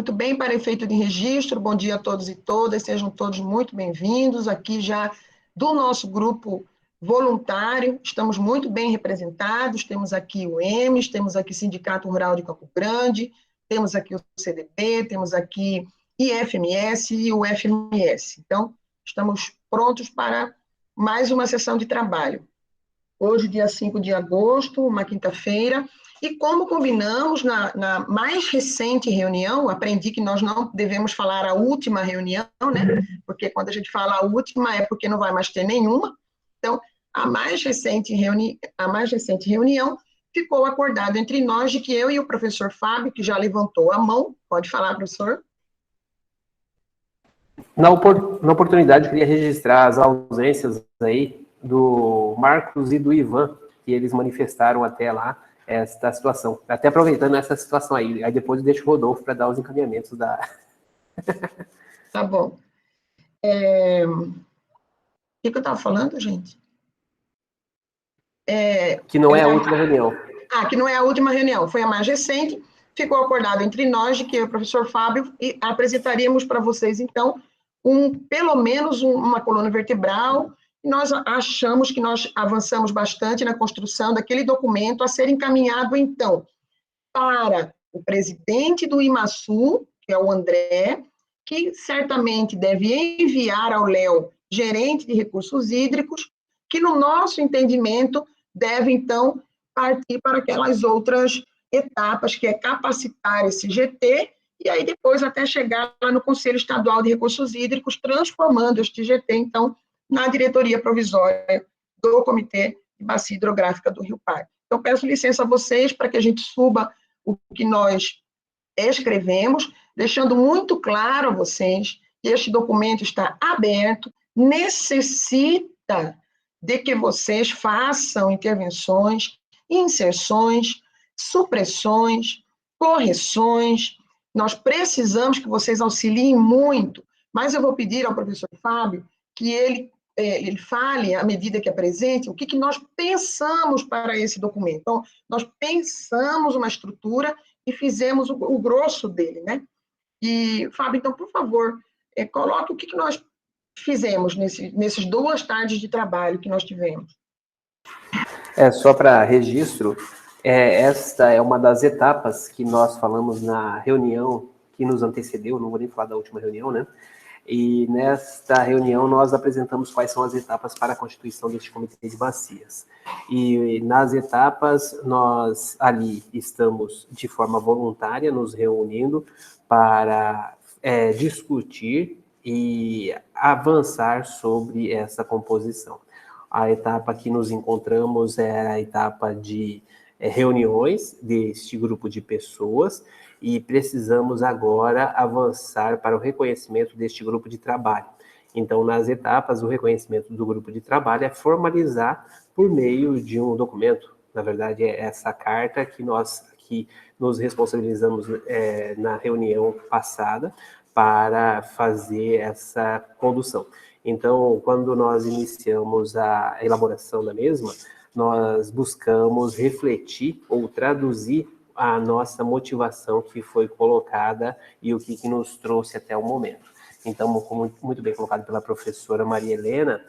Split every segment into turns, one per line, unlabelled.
Muito bem, para efeito de registro, bom dia a todos e todas, sejam todos muito bem-vindos aqui já do nosso grupo voluntário, estamos muito bem representados, temos aqui o EMES, temos aqui Sindicato Rural de Campo Grande, temos aqui o CDP, temos aqui IFMS e o FMS. Então, estamos prontos para mais uma sessão de trabalho. Hoje, dia 5 de agosto, uma quinta-feira, e como combinamos na mais recente reunião, aprendi que nós não devemos falar a última reunião, né? Porque quando a gente fala a última é porque não vai mais ter nenhuma. Então, a mais recente reunião ficou acordado entre nós de que eu e o professor Fábio, que já levantou a mão, pode falar, professor?
Na oportunidade, eu queria registrar as ausências aí do Marcos e do Ivan, que eles manifestaram até lá esta situação. Até aproveitando essa situação aí depois eu deixo o Rodolfo para dar os encaminhamentos da...
Tá bom. O que eu estava falando, gente?
Que não é a última reunião.
Que não é a última reunião, foi a mais recente. Ficou acordado entre nós de que eu e o professor Fábio apresentaríamos para vocês, então, pelo menos uma coluna vertebral. Nós achamos que nós avançamos bastante na construção daquele documento a ser encaminhado, então, para o presidente do IMASU, que é o André, que certamente deve enviar ao Léo, gerente de recursos hídricos, que, no nosso entendimento, deve, então, partir para aquelas outras etapas, que é capacitar esse GT, e aí depois até chegar lá no Conselho Estadual de Recursos Hídricos, transformando este GT, então, na diretoria provisória do Comitê de Bacia Hidrográfica do Rio Pardo. Então, peço licença a vocês para que a gente suba o que nós escrevemos, deixando muito claro a vocês que este documento está aberto, necessita de que vocês façam intervenções, inserções, supressões, correções. Nós precisamos que vocês auxiliem muito, mas eu vou pedir ao professor Fábio que ele fale, à medida que apresente, o que nós pensamos para esse documento. Então, nós pensamos uma estrutura e fizemos o grosso dele, né? E, Fábio, então, por favor, coloque o que nós fizemos nesses 2 tardes de trabalho que nós tivemos.
Só para registro, esta é uma das etapas que nós falamos na reunião que nos antecedeu, não vou nem falar da última reunião, né? E nesta reunião nós apresentamos quais são as etapas para a constituição deste comitê de bacias. E nas etapas nós ali estamos de forma voluntária nos reunindo para discutir e avançar sobre essa composição. A etapa que nos encontramos é a etapa de reuniões deste grupo de pessoas, e precisamos agora avançar para o reconhecimento deste grupo de trabalho. Então, nas etapas, o reconhecimento do grupo de trabalho é formalizar por meio de um documento. Na verdade, é essa carta que nós nos responsabilizamos na reunião passada para fazer essa condução. Então, quando nós iniciamos a elaboração da mesma, nós buscamos refletir ou traduzir a nossa motivação que foi colocada e o que nos trouxe até o momento. Então, como muito bem colocado pela professora Maria Helena,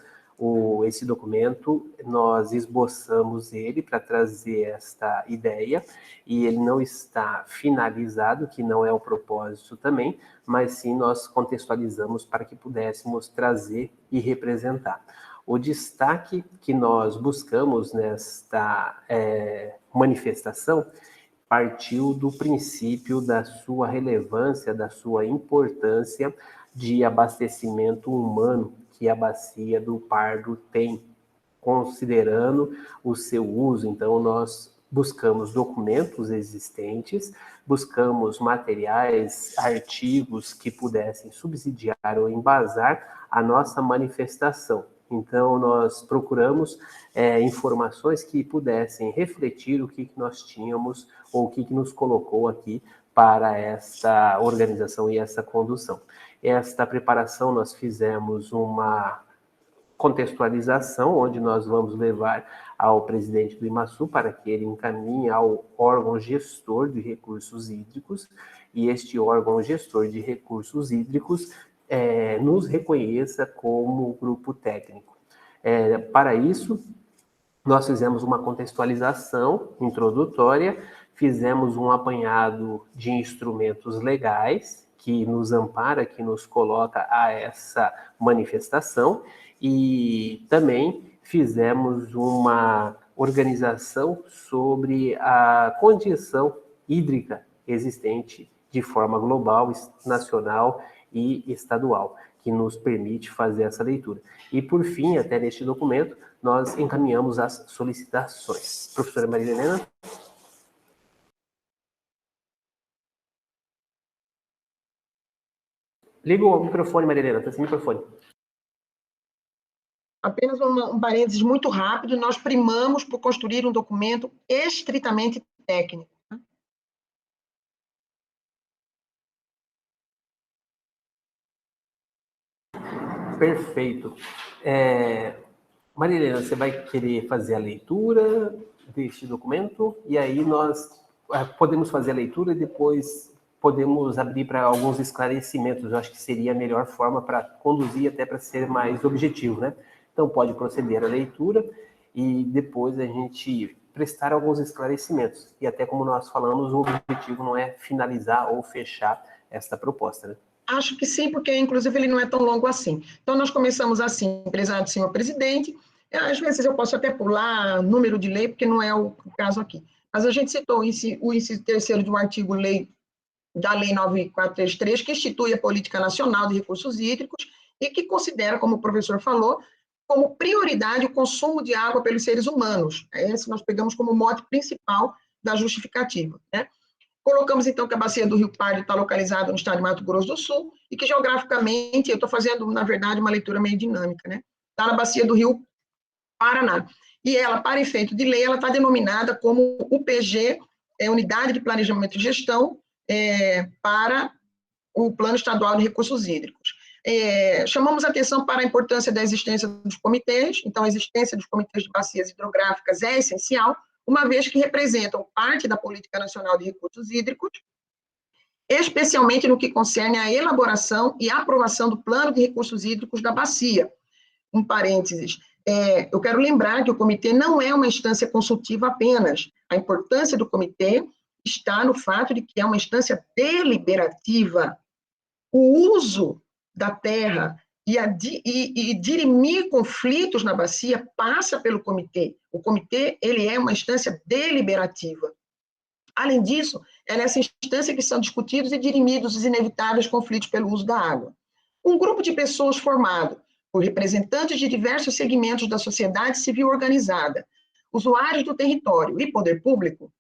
esse documento, nós esboçamos ele para trazer esta ideia, e ele não está finalizado, que não é o propósito também, mas sim nós contextualizamos para que pudéssemos trazer e representar. O destaque que nós buscamos nesta manifestação partiu do princípio da sua relevância, da sua importância de abastecimento humano que a bacia do Pardo tem, considerando o seu uso. Então, nós buscamos documentos existentes, buscamos materiais, artigos que pudessem subsidiar ou embasar a nossa manifestação. Então, nós procuramos informações que pudessem refletir o que nós tínhamos ou o que nos colocou aqui para essa organização e essa condução. Esta preparação nós fizemos uma contextualização, onde nós vamos levar ao presidente do IMASU para que ele encaminhe ao órgão gestor de recursos hídricos, e este órgão gestor de recursos hídricos nos reconheça como grupo técnico. Para isso, nós fizemos uma contextualização introdutória, fizemos um apanhado de instrumentos legais que nos ampara, que nos coloca a essa manifestação, e também fizemos uma organização sobre a condição hídrica existente de forma global, nacional e estadual, que nos permite fazer essa leitura. E, por fim, até neste documento, nós encaminhamos as solicitações. Professora Maria Helena? Liga o microfone, Maria Helena, está sem microfone.
Apenas um parênteses muito rápido, nós primamos por construir um documento estritamente técnico.
Perfeito. Maria Helena, você vai querer fazer a leitura deste documento, e aí nós podemos fazer a leitura e depois podemos abrir para alguns esclarecimentos. Eu acho que seria a melhor forma para conduzir, até para ser mais objetivo, né? Então, pode proceder à leitura e depois a gente prestar alguns esclarecimentos. E até como nós falamos, o objetivo não é finalizar ou fechar esta proposta, né?
Acho que sim, porque, inclusive, ele não é tão longo assim. Então, nós começamos assim, prezado senhor presidente. Às vezes eu posso até pular número de lei, porque não é o caso aqui. Mas a gente citou o inciso 3º de um artigo da Lei 9433, que institui a Política Nacional de Recursos Hídricos e que considera, como o professor falou, como prioridade o consumo de água pelos seres humanos. Esse nós pegamos como mote principal da justificativa, né? Colocamos, então, que a bacia do Rio Pardo está localizada no estado de Mato Grosso do Sul e que, geograficamente, eu estou fazendo, na verdade, uma leitura meio dinâmica, né? Está na bacia do Rio Paraná. E ela, para efeito de lei, ela está denominada como UPG, Unidade de Planejamento e Gestão, para o Plano Estadual de Recursos Hídricos. Chamamos atenção para a importância da existência dos comitês. Então, a existência dos comitês de bacias hidrográficas é essencial, uma vez que representam parte da Política Nacional de Recursos Hídricos, especialmente no que concerne à elaboração e aprovação do Plano de Recursos Hídricos da bacia. Um parênteses, eu quero lembrar que o comitê não é uma instância consultiva apenas. A importância do comitê está no fato de que é uma instância deliberativa. O uso da terra e dirimir conflitos na bacia passa pelo comitê. O comitê, ele é uma instância deliberativa. Além disso, é nessa instância que são discutidos e dirimidos os inevitáveis conflitos pelo uso da água. Um grupo de pessoas formado por representantes de diversos segmentos da sociedade civil organizada, usuários do território e poder público,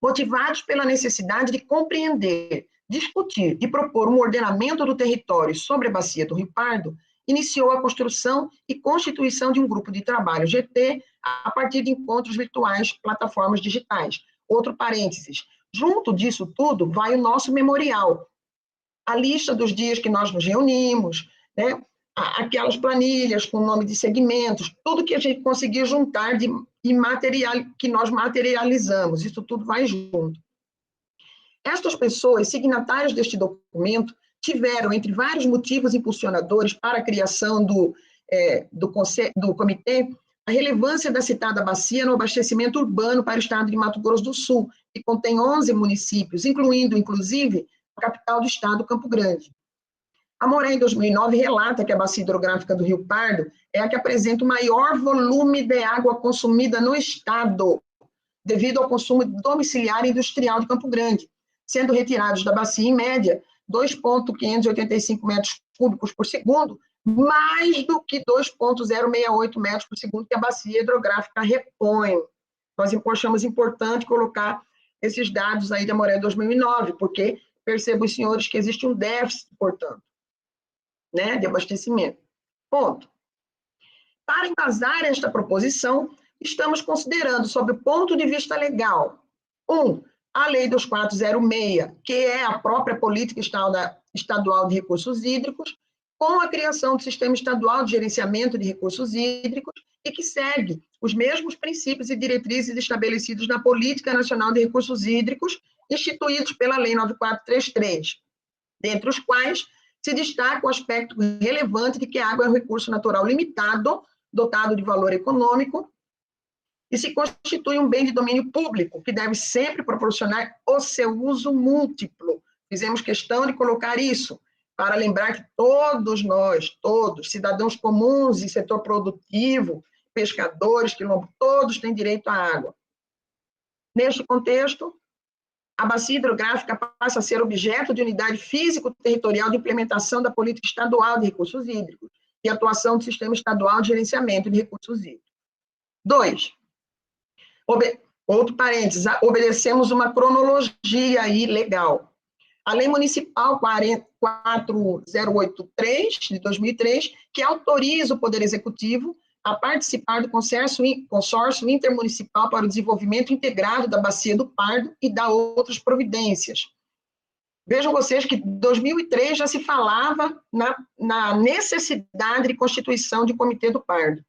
motivados pela necessidade de compreender, discutir e propor um ordenamento do território sobre a bacia do Rio Pardo, iniciou a construção e constituição de um grupo de trabalho GT a partir de encontros virtuais, plataformas digitais. Outro parênteses, junto disso tudo vai o nosso memorial, a lista dos dias que nós nos reunimos, né? Aquelas planilhas com nome de segmentos, tudo que a gente conseguir juntar que nós materializamos, isso tudo vai junto. Estas pessoas, signatárias deste documento, tiveram, entre vários motivos impulsionadores para a criação do comitê, a relevância da citada bacia no abastecimento urbano para o estado de Mato Grosso do Sul, que contém 11 municípios, incluindo, inclusive, a capital do estado, Campo Grande. A Moré, em 2009, relata que a bacia hidrográfica do Rio Pardo é a que apresenta o maior volume de água consumida no estado, devido ao consumo domiciliar e industrial de Campo Grande, sendo retirados da bacia, em média, 2,585 metros cúbicos por segundo, mais do que 2,068 metros por segundo que a bacia hidrográfica repõe. Nós achamos importante colocar esses dados aí da Moré 2009, porque percebam os senhores que existe um déficit, portanto, né, de abastecimento. Ponto. Para embasar esta proposição, estamos considerando, sob o ponto de vista legal, a Lei 2406, que é a própria Política Estadual de Recursos Hídricos, com a criação do Sistema Estadual de Gerenciamento de Recursos Hídricos e que segue os mesmos princípios e diretrizes estabelecidos na Política Nacional de Recursos Hídricos, instituídos pela Lei 9433, dentre os quais se destaca o aspecto relevante de que a água é um recurso natural limitado, dotado de valor econômico, e se constitui um bem de domínio público, que deve sempre proporcionar o seu uso múltiplo. Fizemos questão de colocar isso, para lembrar que todos nós, todos, cidadãos comuns e setor produtivo, pescadores, quilombos, todos têm direito à água. Neste contexto, a bacia hidrográfica passa a ser objeto de unidade físico-territorial de implementação da política estadual de recursos hídricos e atuação do Sistema Estadual de Gerenciamento de Recursos Hídricos. 2. Outro parênteses, obedecemos uma cronologia aí legal. A Lei Municipal 4083, de 2003, que autoriza o Poder Executivo a participar do consórcio intermunicipal para o desenvolvimento integrado da Bacia do Pardo e da outras providências. Vejam vocês que em 2003 já se falava na necessidade de constituição de Comitê do Pardo.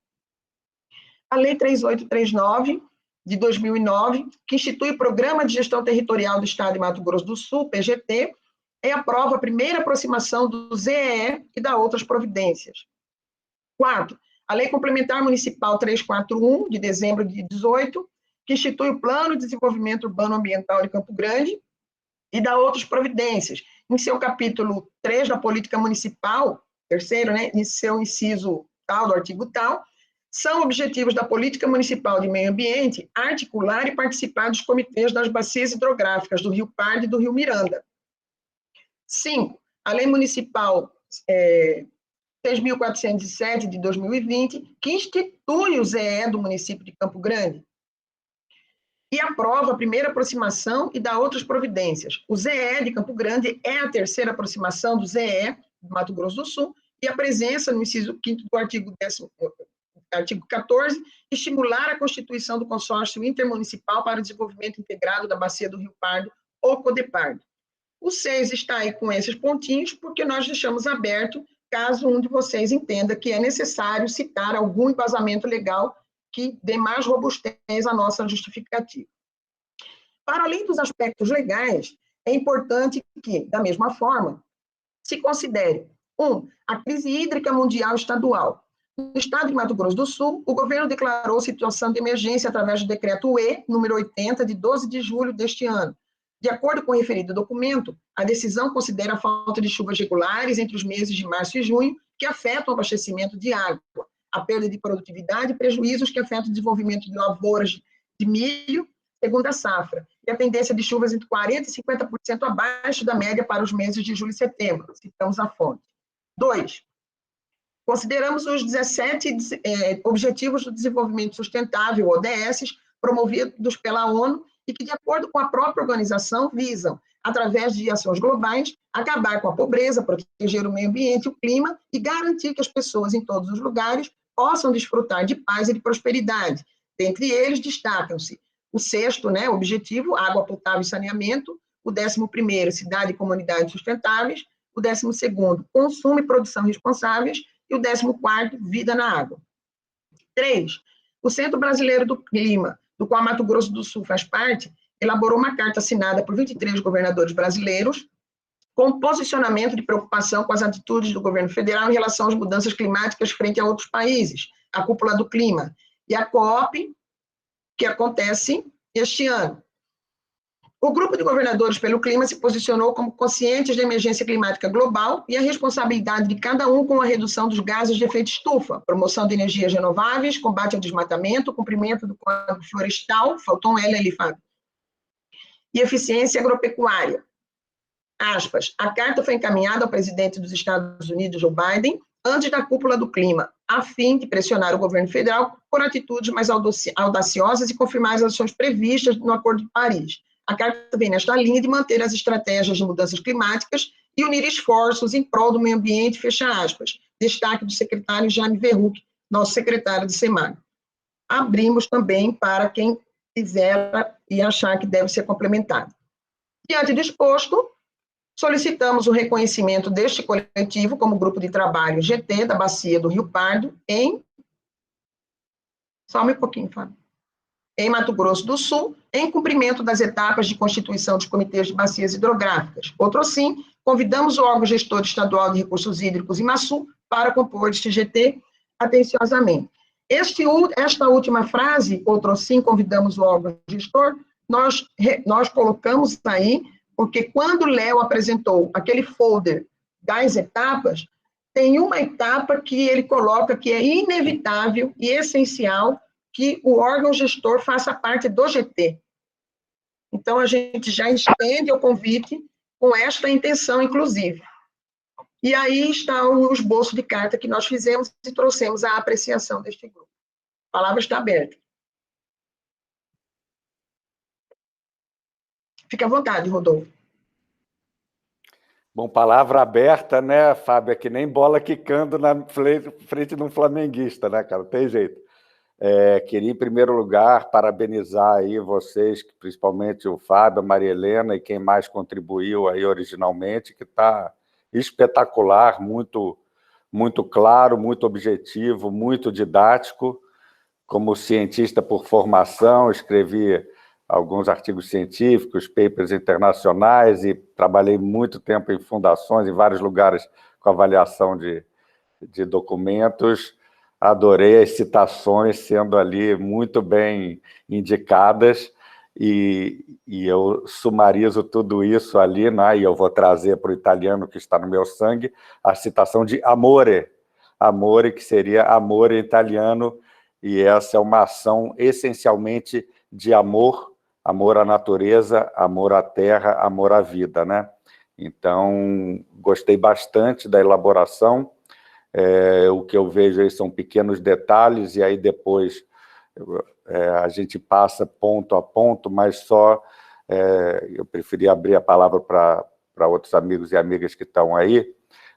A Lei 3839, de 2009, que institui o Programa de Gestão Territorial do Estado de Mato Grosso do Sul, PGT, aprova a primeira aproximação do ZEE e da outras providências. 4. A Lei Complementar Municipal 341, de dezembro de 2018, que institui o Plano de Desenvolvimento Urbano Ambiental de Campo Grande e da outras providências. Em seu capítulo 3 da Política Municipal, terceiro, né, em seu inciso tal, do artigo tal, são objetivos da Política Municipal de Meio Ambiente articular e participar dos comitês das bacias hidrográficas do Rio Pardo e do Rio Miranda. 5. A Lei Municipal 6.407, de 2020, que institui o ZE do município de Campo Grande e aprova a primeira aproximação e dá outras providências. O ZE de Campo Grande é a terceira aproximação do ZE do Mato Grosso do Sul e a presença no inciso 5º do artigo 14, estimular a constituição do consórcio intermunicipal para o desenvolvimento integrado da bacia do Rio Pardo, ou CODEPARDO. O 6 está aí com esses pontinhos, porque nós deixamos aberto, caso um de vocês entenda que é necessário citar algum embasamento legal que dê mais robustez à nossa justificativa. Para além dos aspectos legais, é importante que, da mesma forma, se considere, 1. A crise hídrica mundial estadual. No estado de Mato Grosso do Sul, o governo declarou situação de emergência através do decreto-UE, número 80, de 12 de julho deste ano. De acordo com o referido documento, a decisão considera a falta de chuvas regulares entre os meses de março e junho, que afetam o abastecimento de água, a perda de produtividade e prejuízos que afetam o desenvolvimento de lavouras de milho, segundo a safra, e a tendência de chuvas entre 40% e 50% abaixo da média para os meses de julho e setembro. Citamos a fonte. 2. Consideramos os 17 Objetivos do Desenvolvimento Sustentável, ODS, promovidos pela ONU, e que, de acordo com a própria organização, visam, através de ações globais, acabar com a pobreza, proteger o meio ambiente e o clima e garantir que as pessoas em todos os lugares possam desfrutar de paz e de prosperidade. Dentre eles, destacam-se o 6º, objetivo, água potável e saneamento, o 11º, cidade e comunidades sustentáveis, o 12º, consumo e produção responsáveis, e o 14º, vida na água. 3. O Centro Brasileiro do Clima, do qual Mato Grosso do Sul faz parte, elaborou uma carta assinada por 23 governadores brasileiros, com posicionamento de preocupação com as atitudes do governo federal em relação às mudanças climáticas frente a outros países, a Cúpula do Clima, e a COP, que acontece este ano. O grupo de governadores pelo clima se posicionou como conscientes da emergência climática global e a responsabilidade de cada um com a redução dos gases de efeito estufa, promoção de energias renováveis, combate ao desmatamento, cumprimento do Código Florestal, faltou um L ali, Fábio, e eficiência agropecuária. Aspas, a carta foi encaminhada ao presidente dos Estados Unidos, Joe Biden, antes da Cúpula do Clima, a fim de pressionar o governo federal por atitudes mais audaciosas e confirmar as ações previstas no Acordo de Paris. A carta vem nesta linha de manter as estratégias de mudanças climáticas e unir esforços em prol do meio ambiente, fecha aspas. Destaque do secretário Jaime Verruc, nosso secretário de SEMAG. Abrimos também para quem quiser e achar que deve ser complementado. Diante do exposto, solicitamos o reconhecimento deste coletivo como grupo de trabalho GT da Bacia do Rio Pardo em Só um pouquinho, Fábio. Em Mato Grosso do Sul, em cumprimento das etapas de constituição dos comitês de bacias hidrográficas. Outro assim, convidamos o órgão gestor estadual de recursos hídricos, IMASU, para compor este GT atenciosamente. Esta última frase, outro assim, convidamos o órgão gestor, nós colocamos aí, porque quando o Léo apresentou aquele folder das etapas, tem uma etapa que ele coloca que é inevitável e essencial que o órgão gestor faça parte do GT. Então, a gente já estende o convite com esta intenção, inclusive. E aí está o esboço de carta que nós fizemos e trouxemos à apreciação deste grupo. A palavra está aberta. Fique à vontade, Rodolfo.
Bom, palavra aberta, né, Fábio? É que nem bola quicando na frente de um flamenguista, né, cara? Não tem jeito. Queria, em primeiro lugar, parabenizar aí vocês, principalmente o Fábio, a Maria Helena e quem mais contribuiu aí originalmente, que está espetacular, muito, muito claro, muito objetivo, muito didático. Como cientista por formação, escrevi alguns artigos científicos, papers internacionais e trabalhei muito tempo em fundações, em vários lugares com avaliação de documentos. Adorei as citações sendo ali muito bem indicadas e eu sumarizo tudo isso ali, né? E eu vou trazer para o italiano que está no meu sangue a citação de amore, amore que seria amor em italiano, e essa é uma ação essencialmente de amor, amor à natureza, amor à terra, amor à vida, né? Então, gostei bastante da elaboração. O que eu vejo aí são pequenos detalhes, e aí depois a gente passa ponto a ponto, mas só eu preferi abrir a palavra para outros amigos e amigas que estão aí,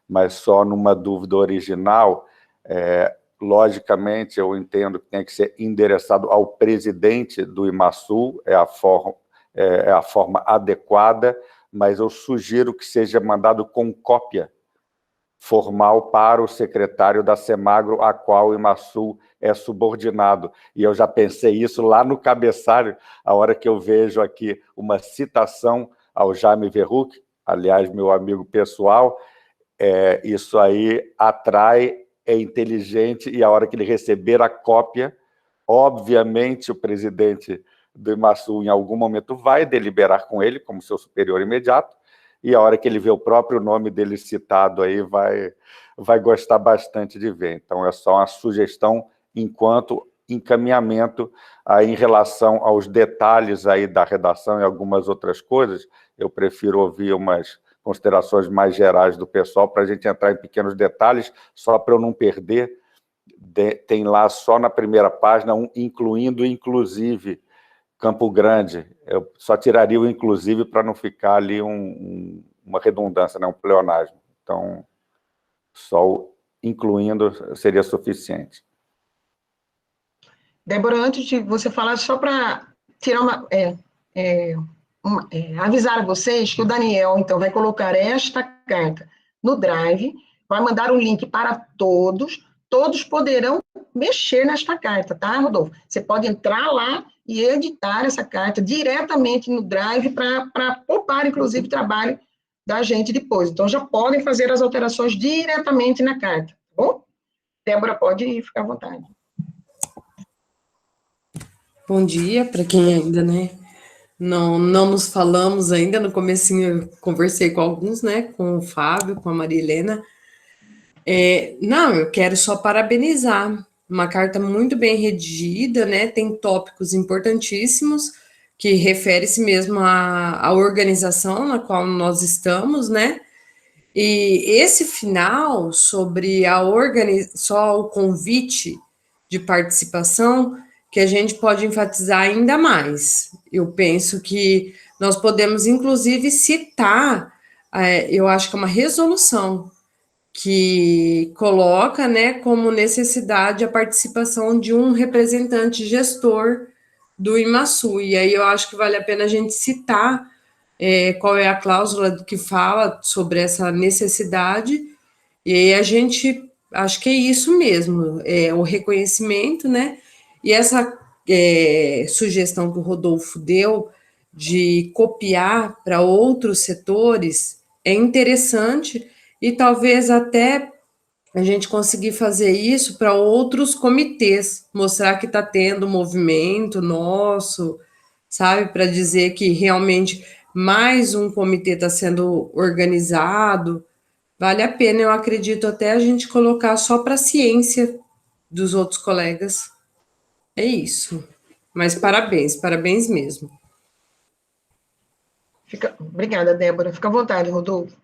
mas só numa dúvida original. Logicamente, eu entendo que tem que ser endereçado ao presidente do IMASU, é a forma adequada, mas eu sugiro que seja mandado com cópia formal para o secretário da Semagro, a qual o IMASU é subordinado. E eu já pensei isso lá no cabeçalho, a hora que eu vejo aqui uma citação ao Jaime Verruc, aliás, meu amigo pessoal, isso aí atrai, é inteligente, e a hora que ele receber a cópia, obviamente o presidente do IMASU em algum momento vai deliberar com ele, como seu superior imediato, e a hora que ele vê o próprio nome dele citado aí, vai gostar bastante de ver. Então, é só uma sugestão enquanto encaminhamento aí em relação aos detalhes aí da redação e algumas outras coisas. Eu prefiro ouvir umas considerações mais gerais do pessoal para a gente entrar em pequenos detalhes, só para eu não perder. Tem lá só na primeira página incluindo inclusive Campo Grande. Eu só tiraria o inclusive para não ficar ali uma redundância, né? Um pleonasmo. Então, só o incluindo seria suficiente.
Débora, antes de você falar, só para tirar avisar a vocês que o Daniel, então, vai colocar esta carta no Drive, vai mandar um link para todos poderão mexer nesta carta, tá, Rodolfo? Você pode entrar lá e editar essa carta diretamente no Drive para poupar, inclusive, trabalho da gente depois. Então, já podem fazer as alterações diretamente na carta, tá bom? Débora, pode ficar à vontade.
Bom dia para quem ainda, né, não nos falamos ainda. No comecinho eu conversei com alguns, né, com o Fábio, com a Maria Helena. Eu quero só parabenizar. Uma carta muito bem redigida, né, tem tópicos importantíssimos, que refere-se mesmo à organização na qual nós estamos, né, e esse final sobre só o convite de participação, que a gente pode enfatizar ainda mais. Eu penso que nós podemos, inclusive, citar, eu acho que é uma resolução que coloca, né, como necessidade a participação de um representante gestor do IMASU, e aí eu acho que vale a pena a gente citar qual é a cláusula que fala sobre essa necessidade, e aí a gente, acho que é isso mesmo, o reconhecimento, né, E essa sugestão que o Rodolfo deu de copiar para outros setores é interessante e talvez até a gente conseguir fazer isso para outros comitês, mostrar que está tendo movimento nosso, sabe, para dizer que realmente mais um comitê está sendo organizado. Vale a pena, eu acredito, até a gente colocar só para a ciência dos outros colegas. É isso. Mas parabéns, parabéns mesmo.
Obrigada, Débora. Fica à vontade, Rodolfo.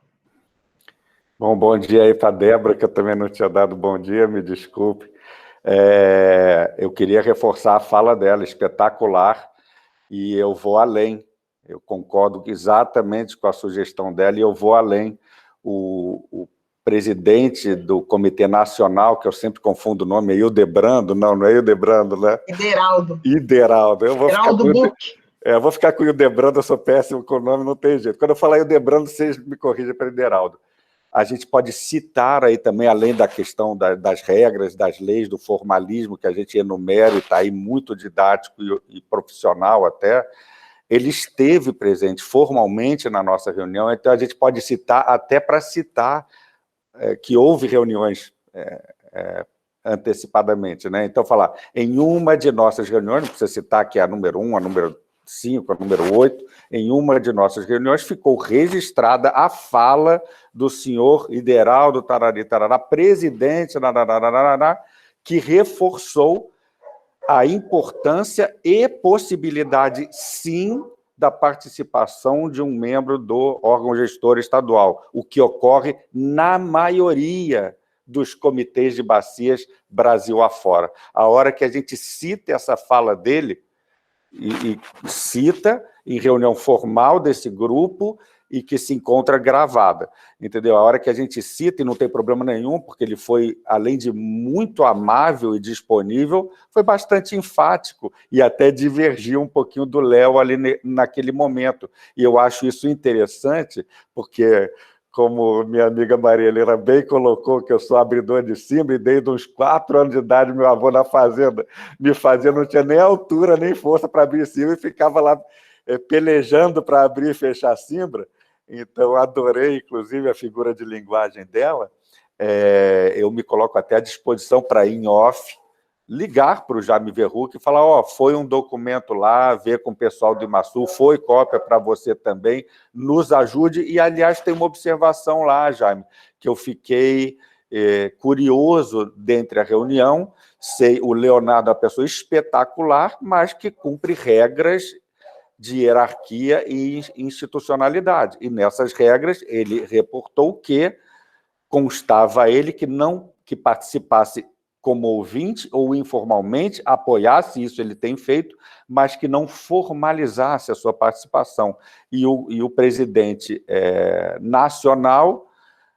Bom dia aí para a Débora, que eu também não tinha dado bom dia, me desculpe. Eu queria reforçar a fala dela, espetacular, e eu vou além. Eu concordo exatamente com a sugestão dela e eu vou além. O presidente do Comitê Nacional, que eu sempre confundo o nome, é Hildebrando, não é Hildebrando, né? Ideraldo. Eu vou ficar com o Hildebrando, eu sou péssimo com o nome, não tem jeito. Quando eu falar Hildebrando, vocês me corrigem para Ideraldo. A gente pode citar aí também, além da questão das regras, das leis, do formalismo, que a gente enumera e está aí muito didático e profissional até, ele esteve presente formalmente na nossa reunião, então a gente pode citar, até para citar que houve reuniões antecipadamente, né? Então, falar, em uma de nossas reuniões, não precisa citar que é a número 1, a número 5, a número 8, em uma de nossas reuniões ficou registrada a fala do senhor Ideraldo Tarari Tarará, presidente, que reforçou a importância e possibilidade, sim, da participação de um membro do órgão gestor estadual, o que ocorre na maioria dos comitês de bacias Brasil afora. A hora que a gente cita essa fala dele, e cita em reunião formal desse grupo e que se encontra gravada, entendeu? A hora que a gente cita, e não tem problema nenhum, porque ele foi, além de muito amável e disponível, foi bastante enfático e até divergiu um pouquinho do Léo ali naquele momento. E eu acho isso interessante, porque, como minha amiga Maria Helena bem colocou, que eu sou abridor de cimbra, e desde uns 4 anos de idade, meu avô na fazenda me fazia, não tinha nem altura, nem força para abrir cimbra, e ficava lá pelejando para abrir e fechar cimbra. Então, adorei, inclusive, a figura de linguagem dela. Eu me coloco até à disposição para ir em off, ligar para o Jaime Verruc e falar, foi um documento lá, ver com o pessoal do IMASU, foi cópia para você também, nos ajude. E, aliás, tem uma observação lá, Jaime, que eu fiquei curioso dentre a reunião. Sei, o Leonardo é uma pessoa espetacular, mas que cumpre regras de hierarquia e institucionalidade. E nessas regras, ele reportou que constava a ele que participasse como ouvinte ou informalmente, apoiasse, isso ele tem feito, mas que não formalizasse a sua participação. E o presidente nacional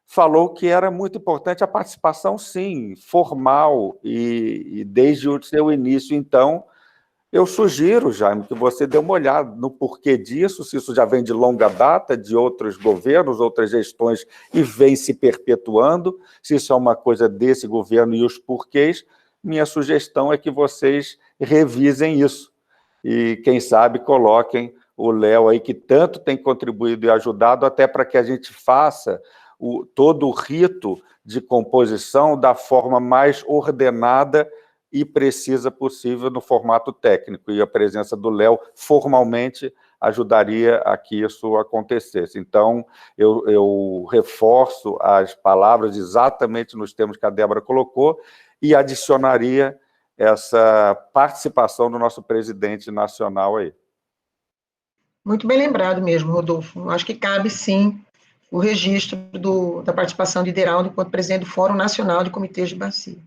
falou que era muito importante a participação, sim, formal, e desde o seu início, então, eu sugiro, Jaime, que você dê uma olhada no porquê disso, se isso já vem de longa data, de outros governos, outras gestões, e vem se perpetuando, se isso é uma coisa desse governo e os porquês. Minha sugestão é que vocês revisem isso e, quem sabe, coloquem o Léo aí, que tanto tem contribuído e ajudado, até para que a gente faça todo o rito de composição da forma mais ordenada e precisa possível no formato técnico, e a presença do Léo formalmente ajudaria a que isso acontecesse. Então, eu reforço as palavras exatamente nos termos que a Débora colocou e adicionaria essa participação do nosso presidente nacional aí.
Muito bem lembrado mesmo, Rodolfo. Acho que cabe, sim, o registro da participação de Ideraldo enquanto presidente do Fórum Nacional de Comitês de Bacia.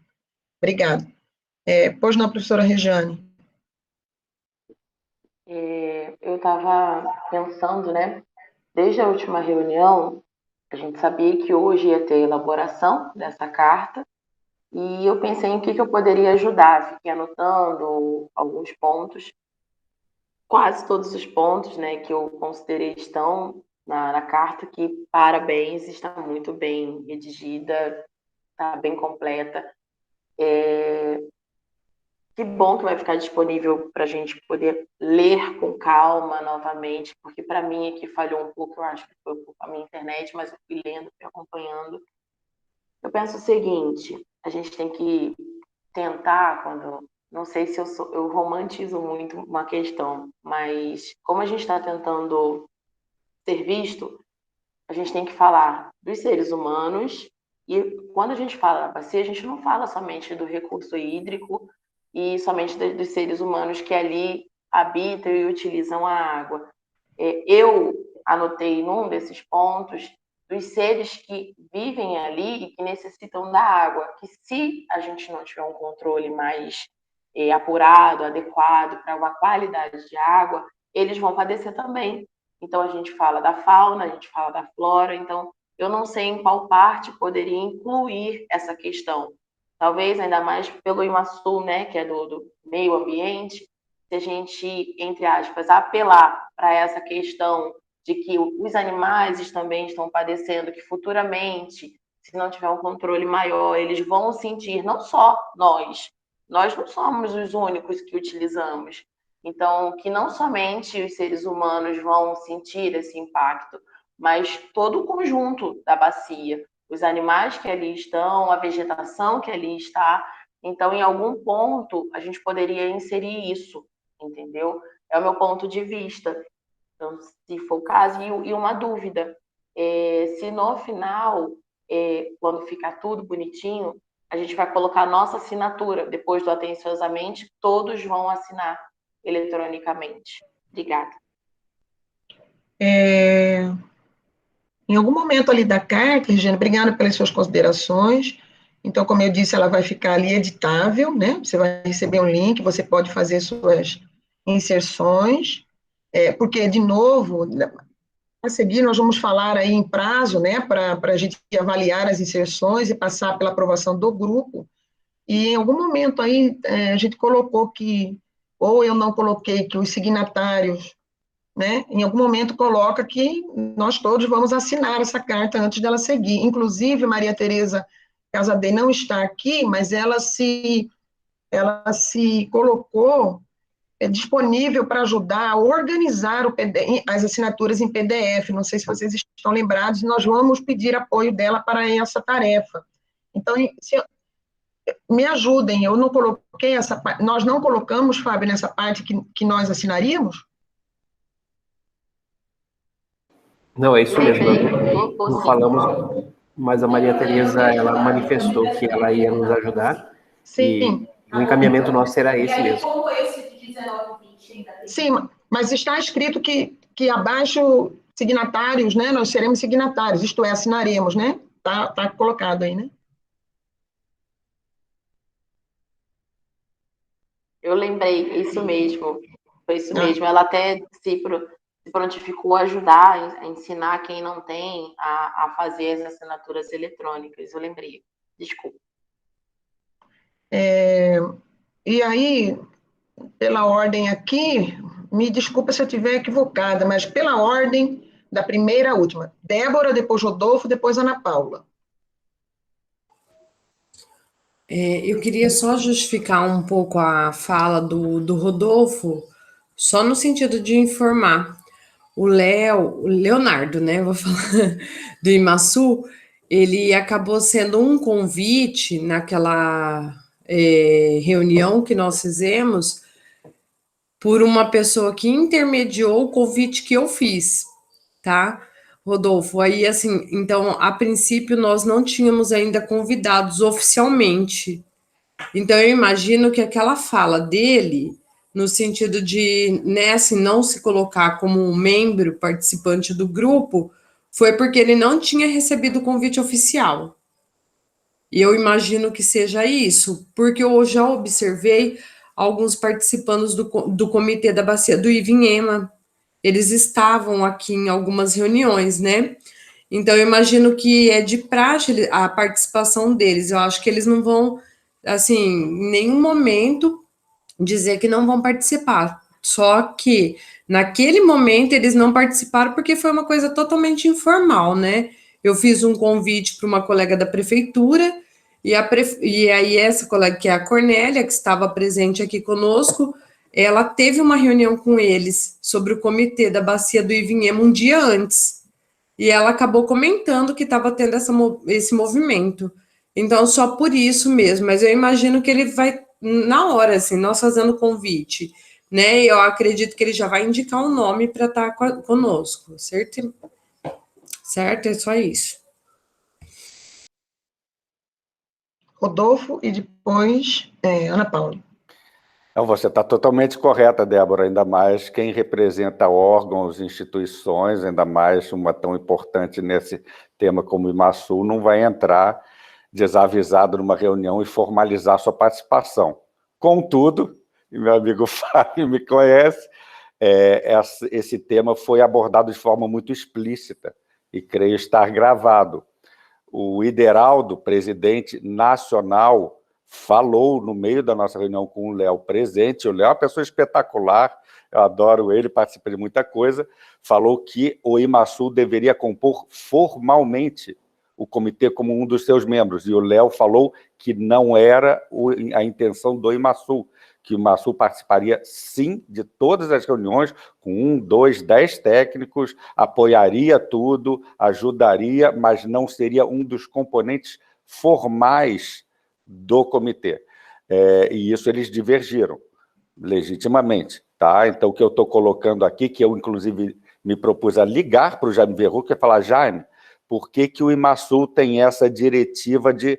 Obrigada. Pois não, professora Rejane.
Eu estava pensando, né? Desde a última reunião, a gente sabia que hoje ia ter a elaboração dessa carta, e eu pensei em que eu poderia ajudar. Fiquei anotando alguns pontos, quase todos os pontos, né, que eu considerei estão na carta, que, parabéns, está muito bem redigida, está bem completa. Que bom que vai ficar disponível para a gente poder ler com calma novamente, porque para mim aqui falhou um pouco, eu acho que foi a minha internet, mas eu fui lendo, fui acompanhando. Eu penso o seguinte, a gente tem que tentar, não sei se eu romantizo muito uma questão, mas como a gente está tentando ser visto, a gente tem que falar dos seres humanos, e quando a gente fala da bacia, a gente não fala somente do recurso hídrico e somente dos seres humanos que ali habitam e utilizam a água. Eu anotei num desses pontos dos seres que vivem ali e que necessitam da água, que se a gente não tiver um controle mais apurado, adequado para uma qualidade de água, eles vão padecer também. Então, a gente fala da fauna, a gente fala da flora, então, eu não sei em qual parte poderia incluir essa questão. Talvez, ainda mais pelo IMASU, né, que é do meio ambiente, se a gente, entre aspas, apelar para essa questão de que os animais também estão padecendo, que futuramente, se não tiver um controle maior, eles vão sentir, não só nós não somos os únicos que utilizamos, então, que não somente os seres humanos vão sentir esse impacto, mas todo o conjunto da bacia, os animais que ali estão, a vegetação que ali está. Então, em algum ponto, a gente poderia inserir isso, entendeu? É o meu ponto de vista. Então, se for o caso, e uma dúvida, se no final, quando ficar tudo bonitinho, a gente vai colocar a nossa assinatura, depois do atenciosamente, todos vão assinar eletronicamente. Obrigada.
Em algum momento ali da carta, Regiane, obrigada pelas suas considerações. Então, como eu disse, ela vai ficar ali editável, né? Você vai receber um link, você pode fazer suas inserções, porque, de novo, a seguir nós vamos falar aí em prazo, né, para a gente avaliar as inserções e passar pela aprovação do grupo. E em algum momento aí a gente colocou que, ou eu não coloquei que os signatários, né, em algum momento coloca que nós todos vamos assinar essa carta antes dela seguir. Inclusive, Maria Tereza Casadei não está aqui, mas ela se colocou disponível para ajudar a organizar as assinaturas em PDF. Não sei se vocês estão lembrados, nós vamos pedir apoio dela para essa tarefa. Então, me ajudem, eu não coloquei essa parte, nós não colocamos, Fábio, nessa parte que nós assinaríamos?
Não, é isso mesmo. Não falamos, mas a Maria Tereza, ela manifestou que ela ia nos ajudar.
Sim.
E o encaminhamento nosso será esse mesmo.
Sim, mas está escrito que abaixo signatários, né? Nós seremos signatários, isto é, assinaremos, né? Tá colocado aí, né?
Eu lembrei, isso mesmo. Foi isso mesmo. Ela até se prontificou a ajudar, a ensinar quem não tem a fazer as assinaturas eletrônicas. Eu lembrei. Desculpa.
E aí, pela ordem aqui, me desculpa se eu estiver equivocada, mas pela ordem da primeira à última. Débora, depois Rodolfo, depois Ana Paula.
Eu queria só justificar um pouco a fala do Rodolfo, só no sentido de informar. O Leonardo, né, vou falar, do IMASU, ele acabou sendo um convite naquela reunião que nós fizemos por uma pessoa que intermediou o convite que eu fiz, tá? Rodolfo, aí assim, então, a princípio nós não tínhamos ainda convidados oficialmente. Então, eu imagino que aquela fala dele, no sentido de, né, assim, não se colocar como um membro participante do grupo, foi porque ele não tinha recebido o convite oficial. E eu imagino que seja isso, porque eu já observei alguns participantes do Comitê da Bacia do Ivinhema, eles estavam aqui em algumas reuniões, né? Então, eu imagino que é de praxe a participação deles. Eu acho que eles não vão, assim, em nenhum momento dizer que não vão participar. Só que, naquele momento, eles não participaram porque foi uma coisa totalmente informal, né? Eu fiz um convite para uma colega da prefeitura E aí essa colega, que é a Cornélia, que estava presente aqui conosco, ela teve uma reunião com eles sobre o comitê da Bacia do Ivinhema um dia antes, e ela acabou comentando que estava tendo esse movimento. Então, só por isso mesmo, mas eu imagino que ele vai, na hora, assim, nós fazendo o convite, né, eu acredito que ele já vai indicar um nome para estar conosco, certo? Certo, é só isso.
Rodolfo e depois Ana Paula.
Então, você está totalmente correta, Débora, ainda mais quem representa órgãos, instituições, ainda mais uma tão importante nesse tema como o IMASU, não vai entrar desavisado numa reunião e formalizar sua participação. Contudo, e meu amigo Fábio me conhece, esse tema foi abordado de forma muito explícita, e creio estar gravado. O Ideraldo, presidente nacional, falou no meio da nossa reunião com o Léo presente. O Léo é uma pessoa espetacular, eu adoro ele, participa de muita coisa. Falou que o IMASU deveria compor formalmente o comitê como um dos seus membros, e o Léo falou que não era a intenção do IMASU, que o IMASU participaria, sim, de todas as reuniões, com 1, 2, 10 técnicos, apoiaria tudo, ajudaria, mas não seria um dos componentes formais do comitê. E isso eles divergiram, legitimamente. Tá? Então, o que eu estou colocando aqui, que eu, inclusive, me propus a ligar para o Jaime Verruc, é falar, Jaime, por que o IMASU tem essa diretiva de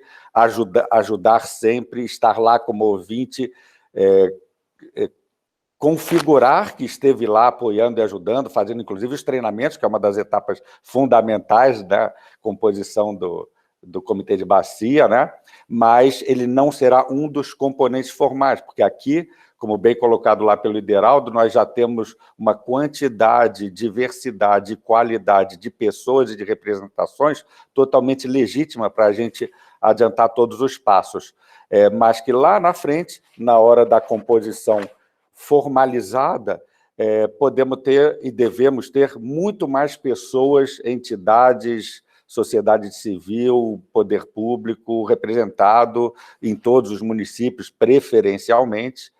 ajudar sempre, estar lá como ouvinte, configurar que esteve lá apoiando e ajudando, fazendo inclusive os treinamentos, que é uma das etapas fundamentais da composição do Comitê de Bacia, né? Mas ele não será um dos componentes formais, porque aqui, como bem colocado lá pelo Ideraldo, nós já temos uma quantidade, diversidade e qualidade de pessoas e de representações totalmente legítima para a gente adiantar todos os passos. Mas que lá na frente, na hora da composição formalizada, podemos ter e devemos ter muito mais pessoas, entidades, sociedade civil, poder público representado em todos os municípios, preferencialmente.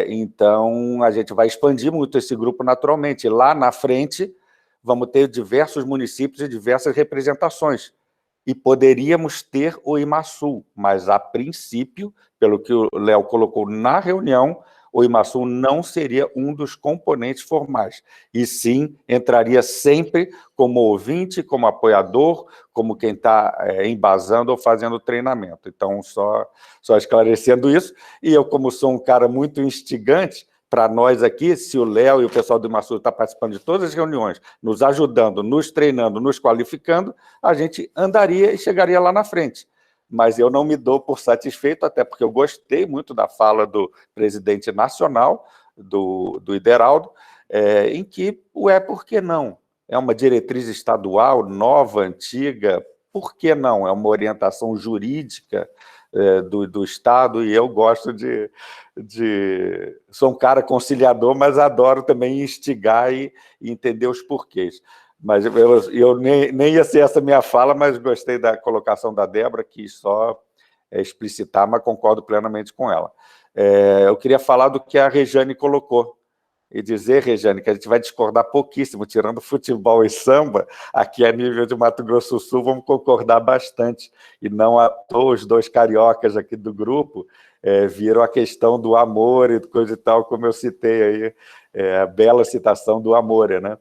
Então, a gente vai expandir muito esse grupo naturalmente. Lá na frente, vamos ter diversos municípios e diversas representações. E poderíamos ter o IMASU, mas, a princípio, pelo que o Léo colocou na reunião, o IMASU não seria um dos componentes formais, e sim entraria sempre como ouvinte, como apoiador, como quem está embasando ou fazendo treinamento. Então, só esclarecendo isso, e eu, como sou um cara muito instigante, para nós aqui, se o Léo e o pessoal do IMASU estão participando de todas as reuniões, nos ajudando, nos treinando, nos qualificando, a gente andaria e chegaria lá na frente. Mas eu não me dou por satisfeito, até porque eu gostei muito da fala do presidente nacional, do Ideraldo, em que, por que não? É uma diretriz estadual, nova, antiga, por que não? É uma orientação jurídica do Estado, e eu gosto sou um cara conciliador, mas adoro também instigar e entender os porquês. Mas eu nem ia ser essa minha fala, mas gostei da colocação da Débora, que só explicitar, mas concordo plenamente com ela. Eu queria falar do que a Rejane colocou, e dizer, Rejane, que a gente vai discordar pouquíssimo, tirando futebol e samba, aqui a nível de Mato Grosso do Sul, vamos concordar bastante, e não à toa os dois cariocas aqui do grupo viram a questão do amor e coisa e tal, como eu citei aí, a bela citação do amor, né?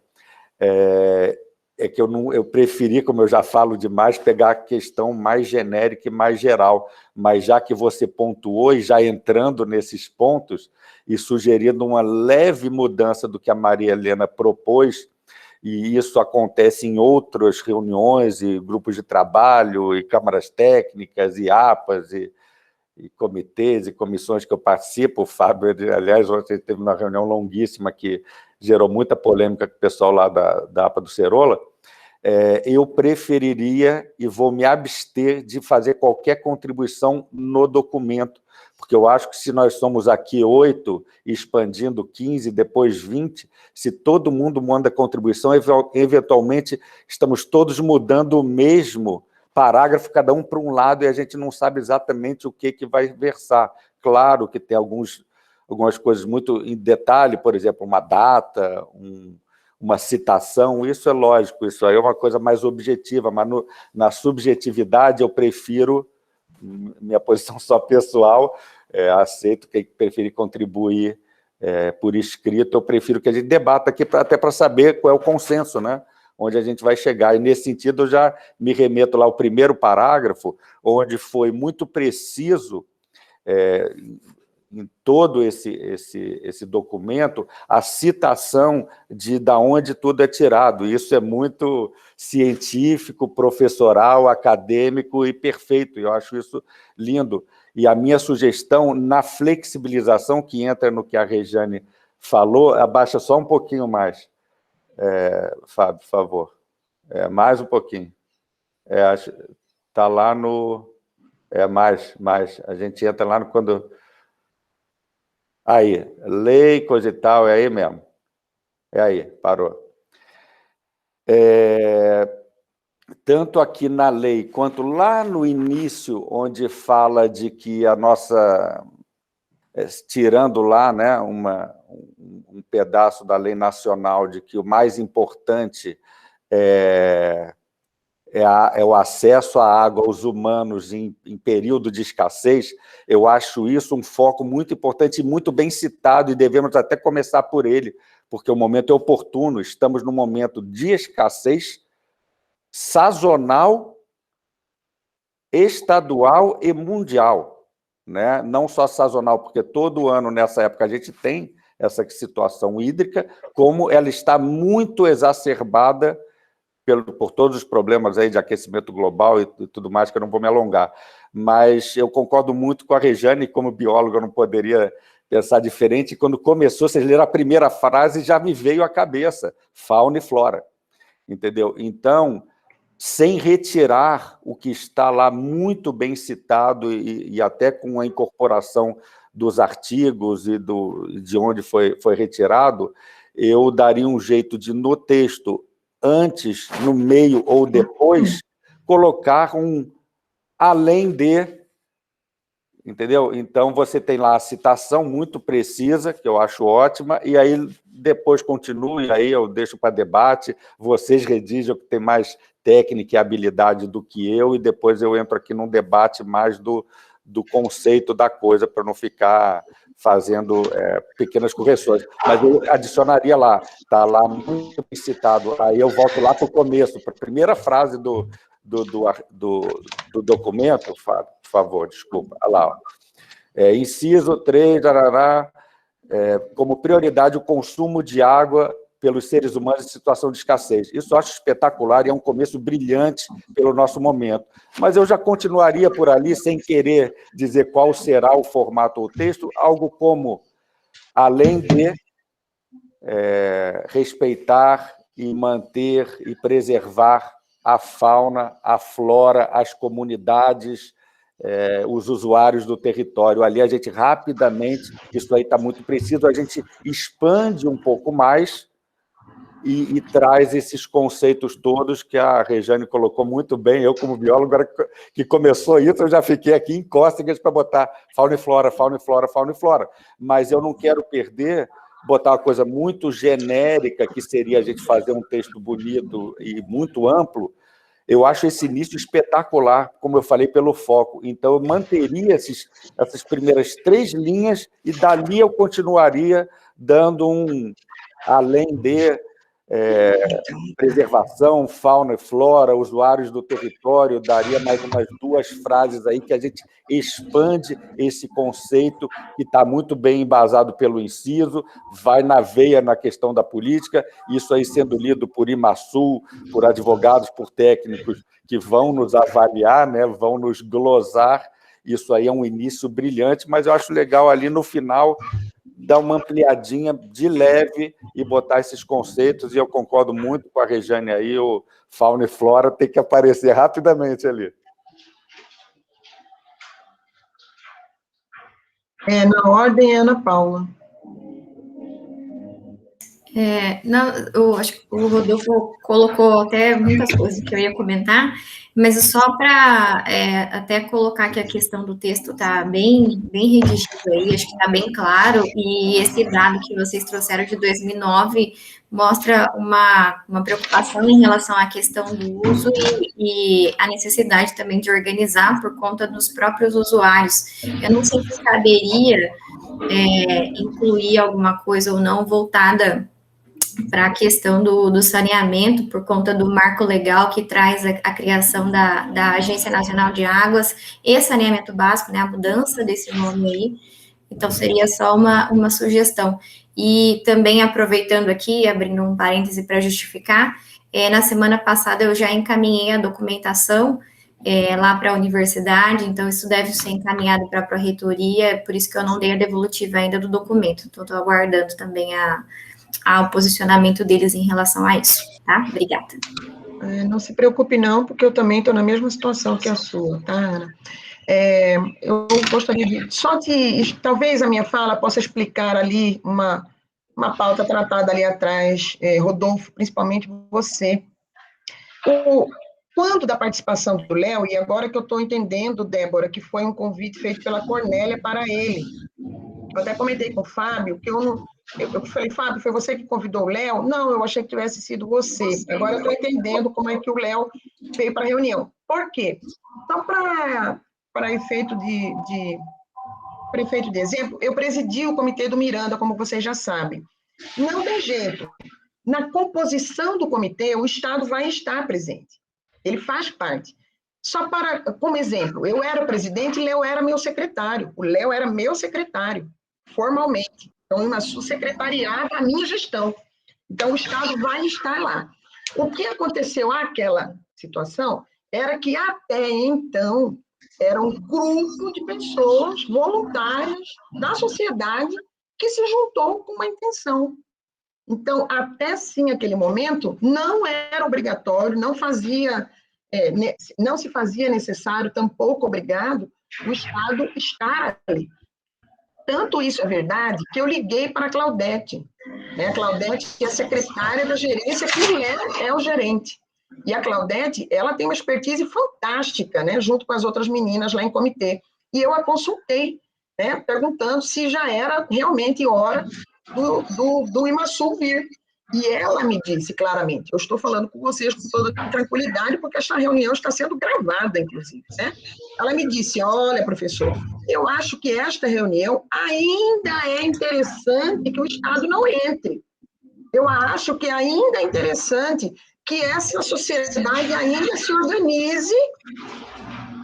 Que eu preferi, como eu já falo demais, pegar a questão mais genérica e mais geral, mas já que você pontuou e já entrando nesses pontos e sugerindo uma leve mudança do que a Maria Helena propôs, e isso acontece em outras reuniões e grupos de trabalho e câmaras técnicas e APAs e comitês e comissões que eu participo. O Fábio, aliás, ontem teve uma reunião longuíssima que gerou muita polêmica com o pessoal lá da APA do Cerola. Eu preferiria e vou me abster de fazer qualquer contribuição no documento, porque eu acho que se nós somos aqui 8, expandindo 15, depois 20, se todo mundo manda contribuição, eventualmente estamos todos mudando o mesmo parágrafo, cada um para um lado, e a gente não sabe exatamente o que vai versar. Claro que tem algumas coisas muito em detalhe, por exemplo, uma data, uma citação, isso é lógico, isso aí é uma coisa mais objetiva, mas na subjetividade eu prefiro, minha posição só pessoal, aceito quem preferir contribuir por escrito, eu prefiro que a gente debata aqui até para saber qual é o consenso, né? Onde a gente vai chegar. E, nesse sentido, eu já me remeto lá ao primeiro parágrafo, onde foi muito preciso, em todo esse documento, a citação da onde tudo é tirado. Isso é muito científico, professoral, acadêmico e perfeito. Eu acho isso lindo. E a minha sugestão, na flexibilização, que entra no que a Rejane falou, abaixa só um pouquinho mais. Fábio, por favor. Mais um pouquinho. Está lá no... mais. A gente entra lá no quando... Aí, lei, coisa e tal, é aí mesmo. É aí, parou. Tanto aqui na lei, quanto lá no início, onde fala de que a nossa... tirando lá, né, um pedaço da lei nacional de que o mais importante é o acesso à água aos humanos em período de escassez, eu acho isso um foco muito importante e muito bem citado, e devemos até começar por ele, porque o momento é oportuno, estamos num momento de escassez sazonal, estadual e mundial, né? Não só sazonal, porque todo ano, nessa época, a gente tem essa situação hídrica, como ela está muito exacerbada por todos os problemas aí de aquecimento global e tudo mais, que eu não vou me alongar. Mas eu concordo muito com a Rejane, como bióloga eu não poderia pensar diferente. Quando começou, vocês leram a primeira frase, já me veio à cabeça, fauna e flora, entendeu? Então, sem retirar o que está lá muito bem citado e até com a incorporação dos artigos e de onde foi retirado, eu daria um jeito de, no texto, antes, no meio ou depois, colocar além de, entendeu? Então, você tem lá a citação muito precisa, que eu acho ótima, e aí depois continue, aí eu deixo para debate, vocês redigem o que tem mais técnica e habilidade do que eu, e depois eu entro aqui num debate mais do conceito da coisa, para não ficar fazendo pequenas correções. Mas eu adicionaria lá, está lá muito bem citado, aí eu volto lá para o começo, para a primeira frase do documento, Fábio, por favor, desculpa, olha lá, inciso 3, como prioridade o consumo de água pelos seres humanos em situação de escassez. Isso eu acho espetacular e é um começo brilhante pelo nosso momento. Mas eu já continuaria por ali, sem querer dizer qual será o formato ou texto, algo como, além de respeitar e manter e preservar a fauna, a flora, as comunidades, os usuários do território. Ali a gente rapidamente, isso aí está muito preciso, a gente expande um pouco mais e traz esses conceitos todos que a Rejane colocou muito bem. Eu, como biólogo, agora que começou isso, eu já fiquei aqui em cócegas para botar fauna e flora, fauna e flora, fauna e flora. Mas eu não quero perder, botar uma coisa muito genérica, que seria a gente fazer um texto bonito e muito amplo. Eu acho esse início espetacular, como eu falei, pelo foco. Então, eu manteria essas primeiras 3 linhas e, dali, eu continuaria dando além de preservação, fauna e flora, usuários do território, daria mais umas 2 frases aí que a gente expande esse conceito que está muito bem embasado pelo inciso, vai na veia na questão da política, isso aí sendo lido por IMASUL, por advogados, por técnicos que vão nos avaliar, né, vão nos glosar, isso aí é um início brilhante, mas eu acho legal ali no final dar uma ampliadinha de leve e botar esses conceitos, e eu concordo muito com a Rejane aí, o fauna e flora tem que aparecer rapidamente ali.
Na ordem, Ana Paula.
Não, eu acho que o Rodolfo colocou até muitas coisas que eu ia comentar, mas só para até colocar que a questão do texto está bem redigido aí, acho que está bem claro, e esse dado que vocês trouxeram de 2009 mostra uma preocupação em relação à questão do uso e a necessidade também de organizar por conta dos próprios usuários. Eu não sei se caberia incluir alguma coisa ou não voltada para a questão do saneamento, por conta do marco legal que traz a criação da Agência Nacional de Águas e Saneamento Básico, né, a mudança desse nome aí. Então, seria só uma sugestão. E também, aproveitando aqui, abrindo um parêntese para justificar, na semana passada eu já encaminhei a documentação lá para a universidade, então isso deve ser encaminhado para a pró-reitoria, por isso que eu não dei a devolutiva ainda do documento. Então, estou aguardando também ao posicionamento deles em relação a isso, tá? Obrigada.
Não se preocupe não, porque eu também estou na mesma situação que a sua, tá, Ana? Eu gostaria talvez a minha fala possa explicar ali uma pauta tratada ali atrás, Rodolfo, principalmente você. Quando da participação do Léo, e agora que eu estou entendendo, Débora, que foi um convite feito pela Cornélia para ele. Eu até comentei com o Fábio, que eu falei, Fábio, foi você que convidou o Léo? Não, eu achei que tivesse sido você. Agora eu estou entendendo como é que o Léo veio para a reunião. Por quê? Só para efeito de exemplo, eu presidi o Comitê do Miranda, como vocês já sabem. Não tem jeito. Na composição do comitê, o Estado vai estar presente. Ele faz parte. Só como exemplo, eu era presidente e Léo era meu secretário. O Léo era meu secretário, formalmente. Então, uma subsecretariada a minha gestão. Então, o Estado vai estar lá. O que aconteceu naquela situação era que, até então, era um grupo de pessoas voluntárias da sociedade que se juntou com uma intenção. Então, até sim, aquele momento, não era obrigatório, não se fazia necessário, tampouco obrigado, o Estado estar ali. Tanto isso é verdade que eu liguei para a Claudete, né? A Claudete é a secretária da gerência, que o Léo é o gerente. E a Claudete, ela tem uma expertise fantástica, né? Junto com as outras meninas lá em comitê. E eu a consultei, né? Perguntando se já era realmente hora do Imasul vir. E ela me disse claramente, eu estou falando com vocês com toda tranquilidade, porque esta reunião está sendo gravada, inclusive, né? Ela me disse, olha, professor, eu acho que esta reunião ainda é interessante que o Estado não entre. Eu acho que ainda é interessante que essa sociedade ainda se organize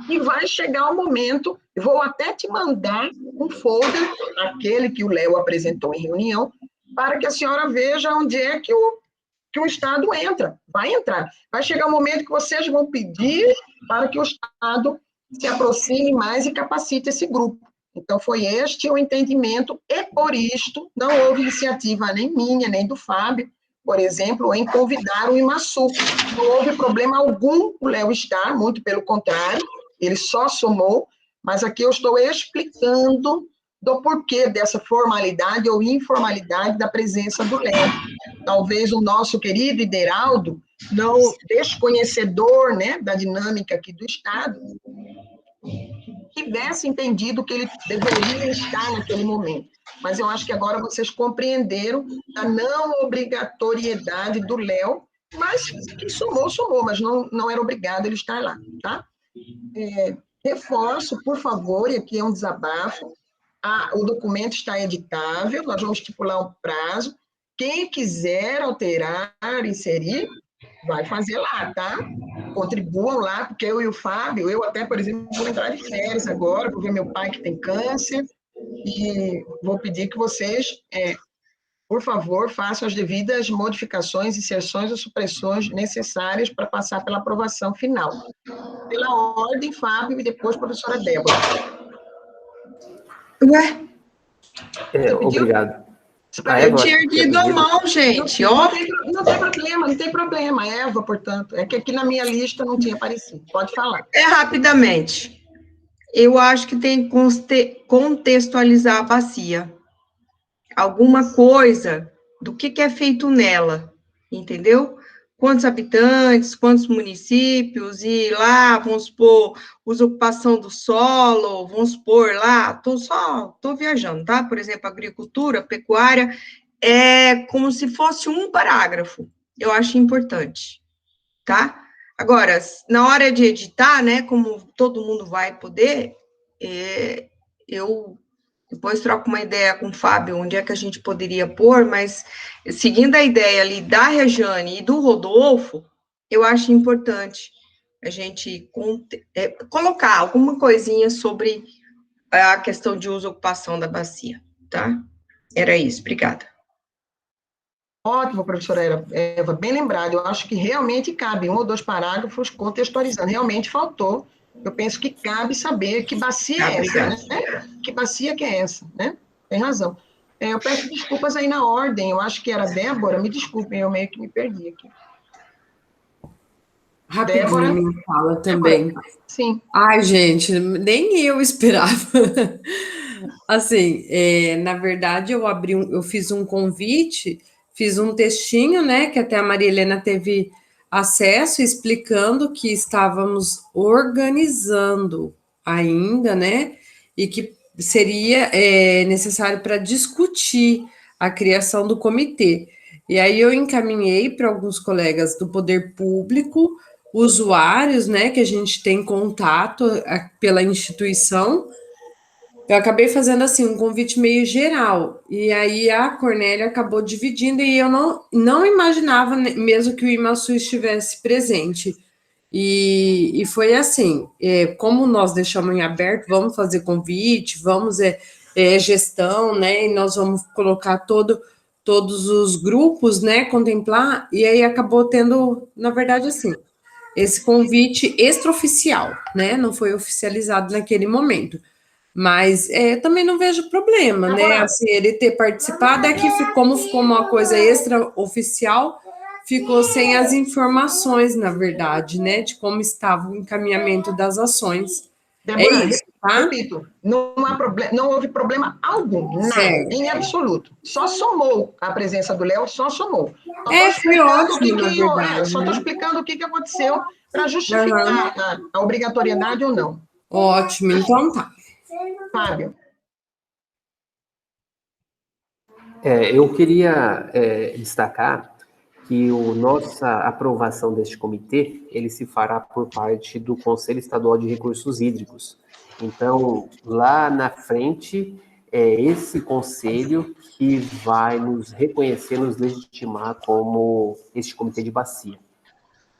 e vai chegar o momento, vou até te mandar um folder, aquele que o Léo apresentou em reunião, para que a senhora veja onde é que o Estado entra. Vai entrar. Vai chegar o momento que vocês vão pedir para que o Estado se aproxime mais e capacite esse grupo. Então, foi este o entendimento, e por isto não houve iniciativa nem minha, nem do Fábio, por exemplo, em convidar o Imasul. Não houve problema algum o Léo estar, muito pelo contrário, ele só somou, mas aqui eu estou explicando do porquê dessa formalidade ou informalidade da presença do Léo. Talvez o nosso querido Ideraldo, não desconhecedor, né, da dinâmica aqui do Estado, tivesse entendido que ele deveria estar naquele momento. Mas eu acho que agora vocês compreenderam a não obrigatoriedade do Léo, mas que somou, mas não era obrigado ele estar lá, tá? Reforço, por favor, e aqui é um desabafo, o documento está editável, nós vamos estipular um prazo, quem quiser alterar, inserir, vai fazer lá, tá? Contribuam lá, porque eu e o Fábio, eu até, por exemplo, vou entrar de férias agora, vou ver meu pai que tem câncer, e vou pedir que vocês, por favor, façam as devidas modificações, inserções ou supressões necessárias para passar pela aprovação final. Pela ordem, Fábio, e depois professora Débora.
Ué?
Obrigado.
Eu tinha erguido a mão, gente.
Não tem problema, Eva, portanto. É que aqui na minha lista não tinha aparecido. Pode falar.
Rapidamente. Eu acho que tem que contextualizar a bacia. Alguma coisa
do que é feito nela, entendeu? Quantos habitantes, quantos municípios, e lá, vamos supor, usurpação do solo, vamos supor lá, estou viajando, tá? Por exemplo, agricultura, pecuária, é como se fosse um parágrafo, eu acho importante, tá? Agora, na hora de editar, né, como todo mundo vai poder, eu depois troco uma ideia com o Fábio, onde é que a gente poderia pôr, mas seguindo a ideia ali da Rejane e do Rodolfo, eu acho importante a gente colocar alguma coisinha sobre a questão de uso e ocupação da bacia, tá? Era isso, obrigada.
Ótimo, professora Eva, bem lembrado. Eu acho que realmente cabe 1 ou 2 parágrafos contextualizando. Realmente faltou. Eu penso que cabe saber que bacia é essa, né? Que bacia que é essa, né? Tem razão. Eu peço desculpas aí na ordem. Eu acho que era Débora. Me desculpem, eu meio que me perdi aqui.
Rapidinho,
Débora?
me fala também.
Débora. Sim.
Ai, gente, nem eu esperava. Assim, na verdade, eu fiz um convite, fiz um textinho, né, que até a Maria Helena teve acesso, explicando que estávamos organizando ainda, né, e que seria necessário para discutir a criação do comitê. E aí eu encaminhei para alguns colegas do poder público, usuários, né, que a gente tem contato pela instituição. Eu acabei fazendo assim um convite meio geral, e aí a Cornélia acabou dividindo, e eu não imaginava mesmo que o IMASU estivesse presente. E foi assim, como nós deixamos em aberto, vamos fazer convite, vamos gestão, né? E nós vamos colocar todos os grupos, né? Contemplar, e aí acabou tendo, na verdade, assim, esse convite extraoficial, né? Não foi oficializado naquele momento. Mas também não vejo problema, né? Assim, ele ter participado é que, como ficou uma coisa extraoficial, ficou sem as informações, na verdade, né? De como estava o encaminhamento das ações.
Débora,
Isso, tá?
repito, não houve problema algum, nada,
Certo.
em absoluto. Só somou a presença do Léo, só somou.
Foi ótimo, na verdade.
Só estou explicando o que aconteceu para justificar a obrigatoriedade ou não.
Ótimo, então tá.
Fábio.
Eu queria destacar que a nossa aprovação deste comitê, ele se fará por parte do Conselho Estadual de Recursos Hídricos. Então, lá na frente, é esse conselho que vai nos reconhecer, nos legitimar como este comitê de bacia.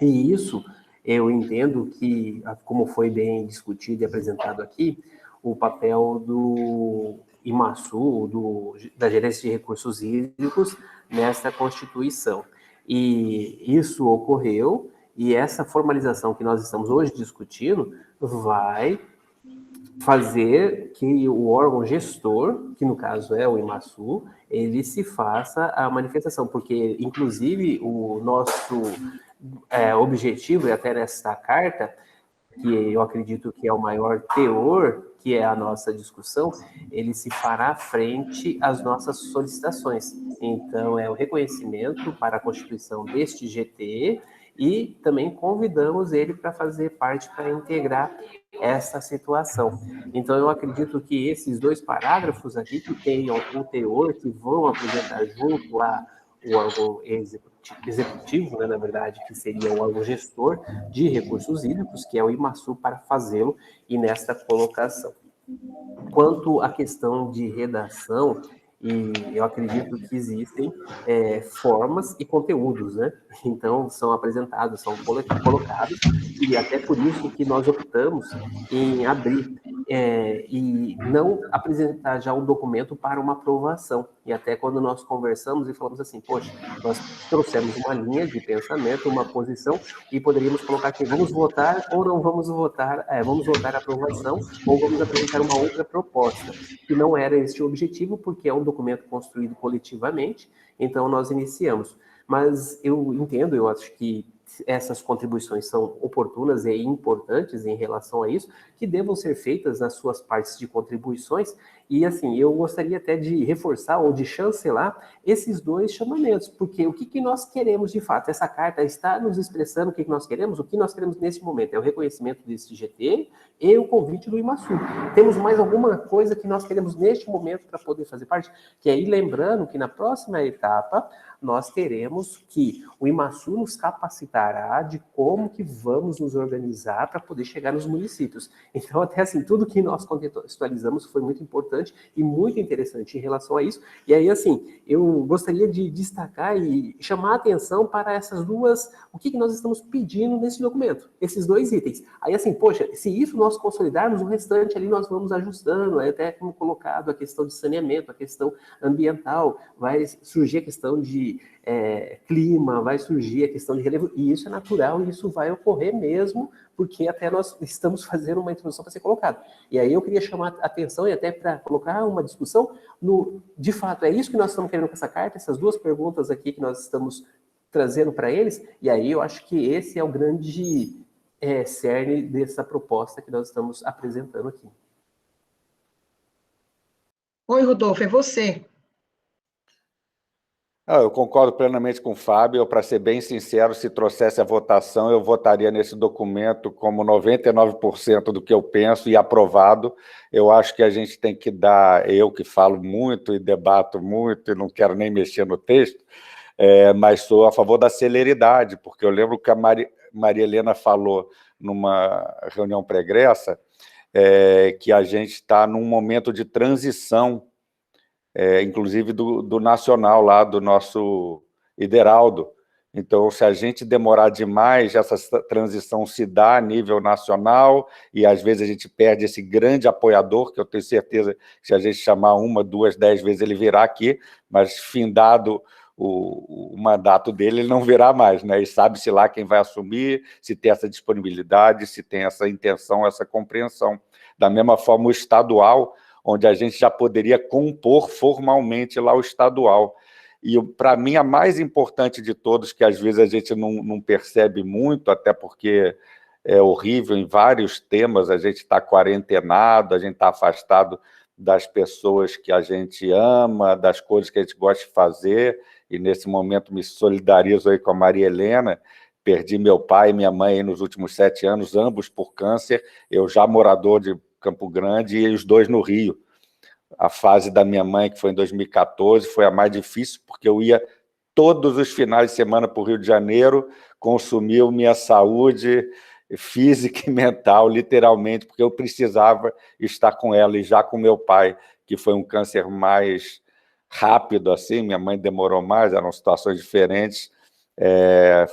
E isso, eu entendo que, como foi bem discutido e apresentado aqui, o papel do IMASU, da Gerência de Recursos Hídricos, nessa Constituição. E isso ocorreu, e essa formalização que nós estamos hoje discutindo vai fazer que o órgão gestor, que no caso é o IMASU, ele se faça a manifestação, porque, inclusive, o nosso objetivo, e até nesta carta, que eu acredito que é o maior teor, que é a nossa discussão, ele se fará frente às nossas solicitações. Então, é o reconhecimento para a constituição deste GT, e também convidamos ele para fazer parte, para integrar essa situação. Então, eu acredito que esses 2 parágrafos aqui, que tenham um teor, que vão apresentar junto lá o órgão executivo, né, na verdade, que seria o órgão gestor de recursos hídricos, que é o IMASU, para fazê-lo e nesta colocação. Quanto à questão de redação, e eu acredito que existem formas e conteúdos, né? Então, são apresentados, são colocados, e até por isso que nós optamos em abrir e não apresentar já um documento para uma aprovação. E até quando nós conversamos e falamos assim, poxa, nós trouxemos uma linha de pensamento, uma posição, e poderíamos colocar aqui, vamos votar ou não vamos votar, vamos votar a aprovação ou vamos apresentar uma outra proposta. E não era este o objetivo, porque é um documento construído coletivamente, então nós iniciamos. Mas eu entendo, eu acho que essas contribuições são oportunas e importantes em relação a isso, que devam ser feitas nas suas partes de contribuições, E, assim, eu gostaria até de reforçar ou de chancelar esses dois chamamentos, porque o que nós queremos de fato? Essa carta está nos expressando o que nós queremos? O que nós queremos nesse momento é o reconhecimento desse GT e o convite do IMASU. Temos mais alguma coisa que nós queremos neste momento para poder fazer parte? Que aí, lembrando que na próxima etapa, nós teremos que o IMASU nos capacitará de como que vamos nos organizar para poder chegar nos municípios. Então, até assim, tudo que nós contextualizamos foi muito importante e muito interessante em relação a isso. E aí, assim, eu gostaria de destacar e chamar a atenção para essas duas, o que nós estamos pedindo nesse documento, esses dois itens. Aí, assim, poxa, se isso nós consolidarmos, o restante ali nós vamos ajustando, aí até como colocado a questão de saneamento, a questão ambiental, vai surgir a questão de clima, vai surgir a questão de relevo, e isso é natural, e isso vai ocorrer mesmo, porque até nós estamos fazendo uma introdução para ser colocado. E aí eu queria chamar a atenção e até para colocar uma discussão no, de fato, é isso que nós estamos querendo com essa carta, essas duas perguntas aqui que nós estamos trazendo para eles, e aí eu acho que esse é o grande cerne dessa proposta que nós estamos apresentando aqui.
Oi, Rodolfo, é você.
Eu concordo plenamente com o Fábio. Para ser bem sincero, se trouxesse a votação, eu votaria nesse documento como 99% do que eu penso e aprovado. Eu acho que a gente tem que dar, eu que falo muito e debato muito e não quero nem mexer no texto, mas sou a favor da celeridade, porque eu lembro que a Maria Helena falou numa reunião pregressa que a gente está num momento de transição, inclusive do nacional lá, do nosso Ideraldo. Então, se a gente demorar demais, essa transição se dá a nível nacional e, às vezes, a gente perde esse grande apoiador, que eu tenho certeza que se a gente chamar 1, 2, 10 vezes, ele virá aqui, mas findado o mandato dele, ele não virá mais, né? E sabe-se lá quem vai assumir, se tem essa disponibilidade, se tem essa intenção, essa compreensão. Da mesma forma, o estadual, onde a gente já poderia compor formalmente lá o estadual. E, para mim, a mais importante de todos, que às vezes a gente não percebe muito, até porque é horrível em vários temas, a gente está quarentenado, a gente está afastado das pessoas que a gente ama, das coisas que a gente gosta de fazer, e nesse momento me solidarizo aí com a Maria Helena. Perdi meu pai e minha mãe aí nos últimos 7 anos, ambos por câncer, eu já morador de Campo Grande e os dois no Rio. A fase da minha mãe, que foi em 2014, foi a mais difícil, porque eu ia todos os finais de semana para o Rio de Janeiro, consumiu minha saúde física e mental, literalmente, porque eu precisava estar com ela, e já com meu pai, que foi um câncer mais rápido, assim, minha mãe demorou mais, eram situações diferentes,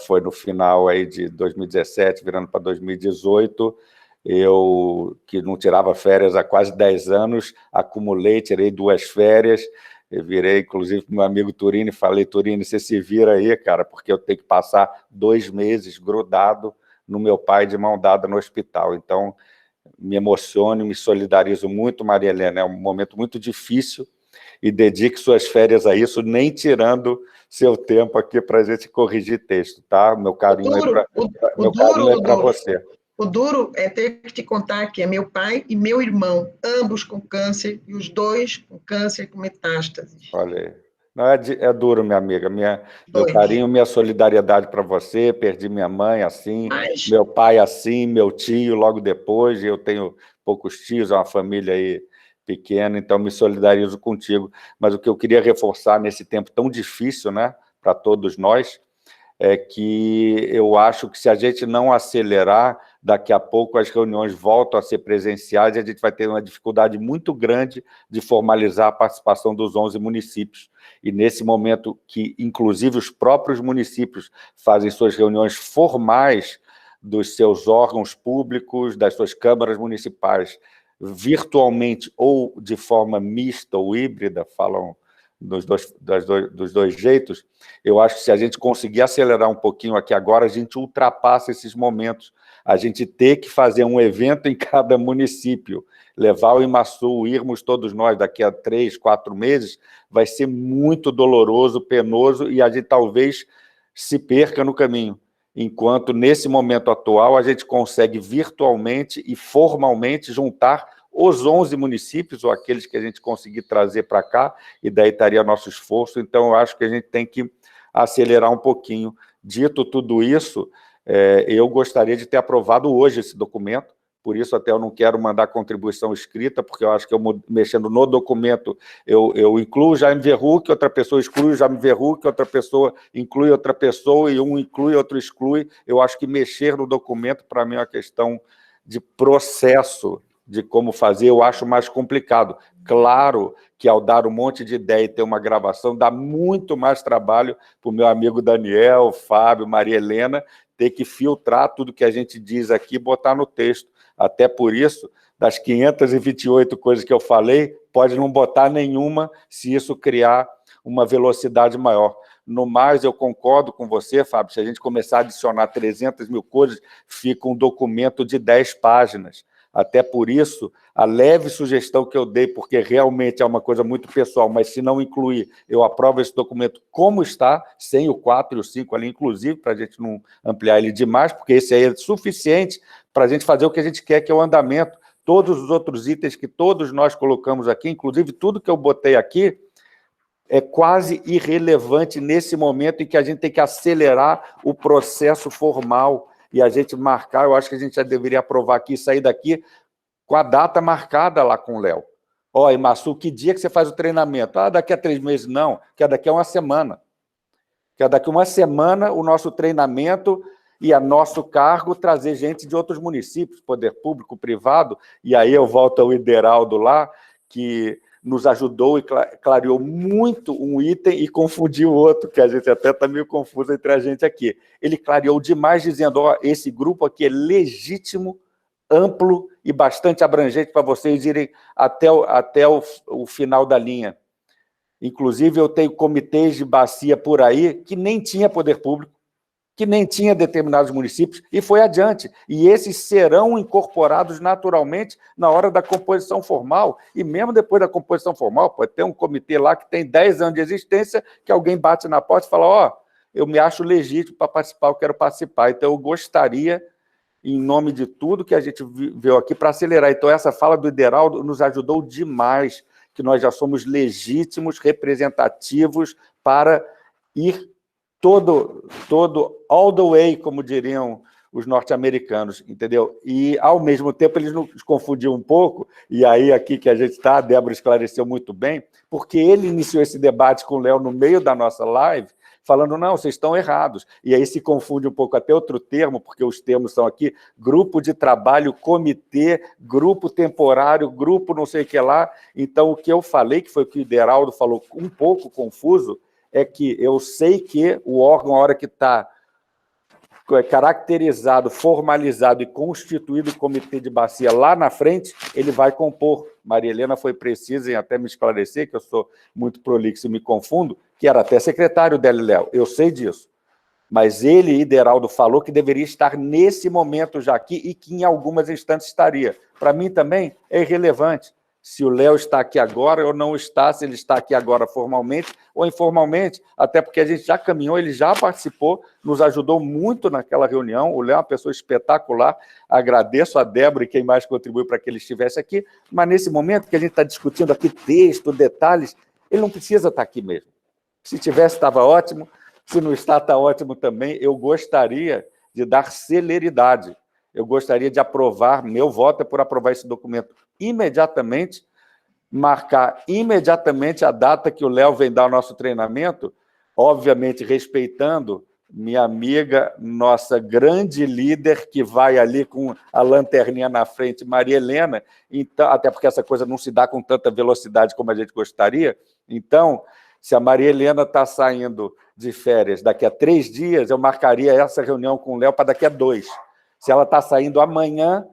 foi no final aí de 2017, virando para 2018, eu, que não tirava férias há quase 10 anos, acumulei, tirei 2 férias, eu virei, inclusive, para o meu amigo Turini, falei, Turini, você se vira aí, cara, porque eu tenho que passar 2 meses grudado no meu pai, de mão dada no hospital. Então, me emociono, me solidarizo muito, Maria Helena, é um momento muito difícil, e dedique suas férias a isso, nem tirando seu tempo aqui para a gente corrigir texto, tá? Meu carinho é para você.
O duro é ter que te contar que é meu pai e meu irmão, ambos com câncer, e os dois com câncer com metástases.
Olha aí. Não, é duro, minha amiga. Meu carinho, minha solidariedade para você. Perdi minha mãe assim, meu pai assim, meu tio logo depois. Eu tenho poucos tios, é uma família aí pequena, então me solidarizo contigo. Mas o que eu queria reforçar nesse tempo tão difícil, né, para todos nós, é que eu acho que se a gente não acelerar, daqui a pouco as reuniões voltam a ser presenciais e a gente vai ter uma dificuldade muito grande de formalizar a participação dos 11 municípios. E nesse momento que, inclusive, os próprios municípios fazem suas reuniões formais dos seus órgãos públicos, das suas câmaras municipais, virtualmente ou de forma mista ou híbrida, falam dos dois jeitos, eu acho que se a gente conseguir acelerar um pouquinho aqui agora, a gente ultrapassa esses momentos. A gente ter que fazer um evento em cada município, levar o IMASU, irmos todos nós daqui a 3, 4 meses, vai ser muito doloroso, penoso, e a gente talvez se perca no caminho. Enquanto, nesse momento atual, a gente consegue virtualmente e formalmente juntar os 11 municípios, ou aqueles que a gente conseguir trazer para cá, e daí estaria nosso esforço. Então, eu acho que a gente tem que acelerar um pouquinho. Dito tudo isso, eu gostaria de ter aprovado hoje esse documento, por isso até eu não quero mandar contribuição escrita, porque eu acho que eu, mexendo no documento, eu incluo o Jaime Verruc, outra pessoa exclui o Jaime Verruc, outra pessoa inclui outra pessoa, e um inclui, outro exclui. Eu acho que mexer no documento, para mim, é uma questão de processo, de como fazer, eu acho mais complicado. Claro que ao dar um monte de ideia e ter uma gravação, dá muito mais trabalho para o meu amigo Daniel, Fábio, Maria Helena, ter que filtrar tudo que a gente diz aqui e botar no texto. Até por isso, das 528 coisas que eu falei, pode não botar nenhuma se isso criar uma velocidade maior. No mais, eu concordo com você, Fábio, se a gente começar a adicionar 300 mil coisas, fica um documento de 10 páginas. Até por isso, a leve sugestão que eu dei, porque realmente é uma coisa muito pessoal, mas se não incluir, eu aprovo esse documento como está, sem o 4 e o 5 ali, inclusive, para a gente não ampliar ele demais, porque esse aí é suficiente para a gente fazer o que a gente quer, que é o andamento. Todos os outros itens que todos nós colocamos aqui, inclusive tudo que eu botei aqui, é quase irrelevante nesse momento em que a gente tem que acelerar o processo formal e a gente marcar. Eu acho que a gente já deveria aprovar aqui, sair daqui com a data marcada lá com o Léo. Ó, Imaçu, que dia que você faz o treinamento? Ah, daqui a 3 meses, não, que é daqui a uma semana. Que é daqui a uma semana o nosso treinamento e a nosso cargo trazer gente de outros municípios, poder público, privado, e aí eu volto ao Ideraldo lá, que nos ajudou e clareou muito um item e confundiu o outro, que a gente até está meio confuso entre a gente aqui. Ele clareou demais, dizendo, ó, esse grupo aqui é legítimo, amplo e bastante abrangente para vocês irem até o final da linha. Inclusive, eu tenho comitês de bacia por aí que nem tinha poder público, que nem tinha determinados municípios, e foi adiante. E esses serão incorporados naturalmente na hora da composição formal, e mesmo depois da composição formal, pode ter um comitê lá que tem 10 anos de existência, que alguém bate na porta e fala, ó, eu me acho legítimo para participar, eu quero participar. Então, eu gostaria, em nome de tudo que a gente viu aqui, para acelerar. Então, essa fala do Ideraldo nos ajudou demais, que nós já somos legítimos, representativos, para ir todo all the way, como diriam os norte-americanos, entendeu? E, ao mesmo tempo, eles nos confundiam um pouco, e aí, aqui que a gente está, a Débora esclareceu muito bem, porque ele iniciou esse debate com o Léo no meio da nossa live, falando, não, vocês estão errados. E aí se confunde um pouco até outro termo, porque os termos são aqui, grupo de trabalho, comitê, grupo temporário, grupo não sei o que lá. Então, o que eu falei, que foi o que o Ideraldo falou um pouco confuso, é que eu sei que o órgão, a hora que está caracterizado, formalizado e constituído o comitê de bacia lá na frente, ele vai compor. Maria Helena foi precisa em até me esclarecer, que eu sou muito prolixo e me confundo, que era até secretário dela, Léo, eu sei disso. Mas ele, Ideraldo, falou que deveria estar nesse momento já aqui e que em algumas instantes estaria. Para mim também é irrelevante se o Léo está aqui agora ou não está, se ele está aqui agora formalmente ou informalmente, até porque a gente já caminhou, ele já participou, nos ajudou muito naquela reunião, o Léo é uma pessoa espetacular, agradeço a Débora e quem mais contribuiu para que ele estivesse aqui, mas nesse momento que a gente está discutindo aqui texto, detalhes, ele não precisa estar aqui mesmo. Se tivesse, estava ótimo, se não está, está ótimo também. Eu gostaria de dar celeridade, eu gostaria de aprovar, meu voto é por aprovar esse documento imediatamente, marcar imediatamente a data que o Léo vem dar o nosso treinamento, obviamente respeitando minha amiga, nossa grande líder, que vai ali com a lanterninha na frente, Maria Helena, então, até porque essa coisa não se dá com tanta velocidade como a gente gostaria, então, se a Maria Helena está saindo de férias daqui a 3 dias, eu marcaria essa reunião com o Léo para daqui a 2. Se ela está saindo amanhã,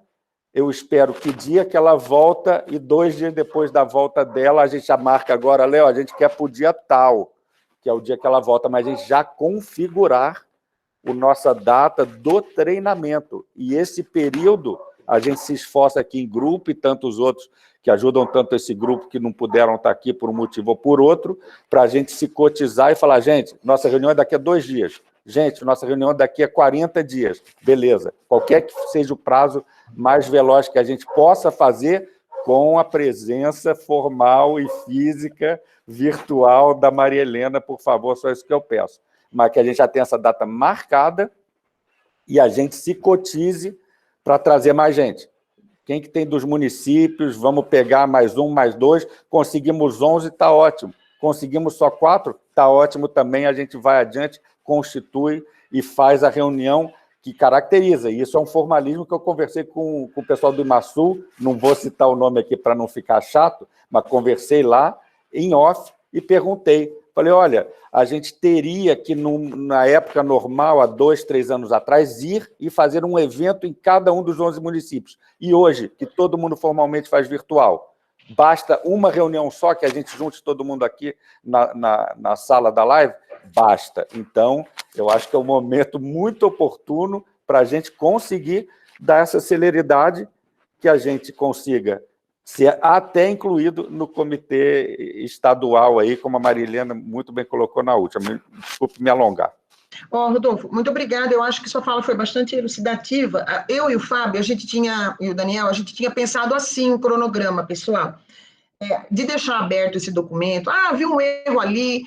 eu espero que dia que ela volta e 2 dias depois da volta dela, a gente já marca agora, Léo, a gente quer para o dia tal, que é o dia que ela volta, mas a gente já configurar a nossa data do treinamento. E esse período, a gente se esforça aqui em grupo e tantos outros que ajudam tanto esse grupo que não puderam estar aqui por um motivo ou por outro, para a gente se cotizar e falar, gente, nossa reunião é daqui a 2 dias. Gente, nossa reunião é daqui a 40 dias. Beleza. Qualquer que seja o prazo mais veloz que a gente possa fazer, com a presença formal e física, virtual da Maria Helena, por favor, só isso que eu peço. Mas que a gente já tenha essa data marcada e a gente se cotize para trazer mais gente. Quem que tem dos municípios, vamos pegar mais um, mais dois, conseguimos 11, está ótimo. Conseguimos só 4, está ótimo também, a gente vai adiante, constitui e faz a reunião que caracteriza. E isso é um formalismo que eu conversei com o pessoal do IMASUL, não vou citar o nome aqui para não ficar chato, mas conversei lá, em off, e perguntei. Falei, olha, a gente teria que, na época normal, há 2, 3 anos atrás, ir e fazer um evento em cada um dos 11 municípios. E hoje, que todo mundo formalmente faz virtual, basta uma reunião só, que a gente junte todo mundo aqui na sala da live? Basta. Então, eu acho que é um momento muito oportuno para a gente conseguir dar essa celeridade, que a gente consiga ser até incluído no comitê estadual, aí, como a Maria Helena muito bem colocou na última. Desculpe me alongar.
Rodolfo, muito obrigada. Eu acho que sua fala foi bastante elucidativa. Eu e o Fábio, e o Daniel, a gente tinha pensado assim, um cronograma, pessoal, de deixar aberto esse documento. Vi um erro ali,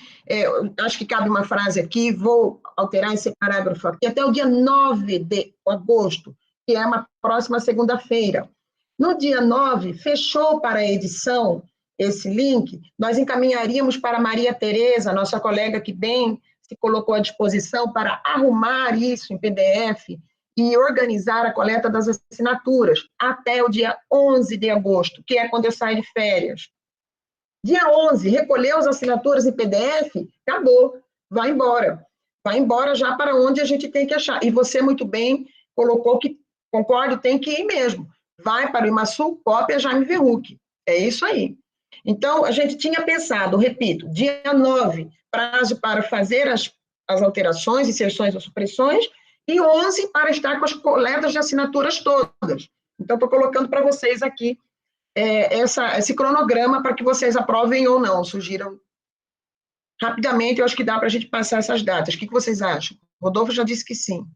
acho que cabe uma frase aqui, vou alterar esse parágrafo aqui, até o dia 9 de agosto, que é uma próxima segunda-feira. No dia 9, fechou para a edição esse link, nós encaminharíamos para Maria Tereza, nossa colega que bem se colocou à disposição para arrumar isso em PDF e organizar a coleta das assinaturas até o dia 11 de agosto, que é quando eu saio de férias. Dia 11, recolheu as assinaturas em PDF, acabou, vai embora. Vai embora já para onde a gente tem que achar. E você muito bem colocou que, concordo, tem que ir mesmo. Vai para o IMASUL, cópia Jaime Verruc. É isso aí. Então, a gente tinha pensado, repito, dia 9, prazo para fazer as alterações, inserções ou supressões, e 11 para estar com as coletas de assinaturas todas. Então, estou colocando para vocês aqui esse cronograma para que vocês aprovem ou não, sugiram. Rapidamente, eu acho que dá para a gente passar essas datas. O que vocês acham? Rodolfo já disse que sim.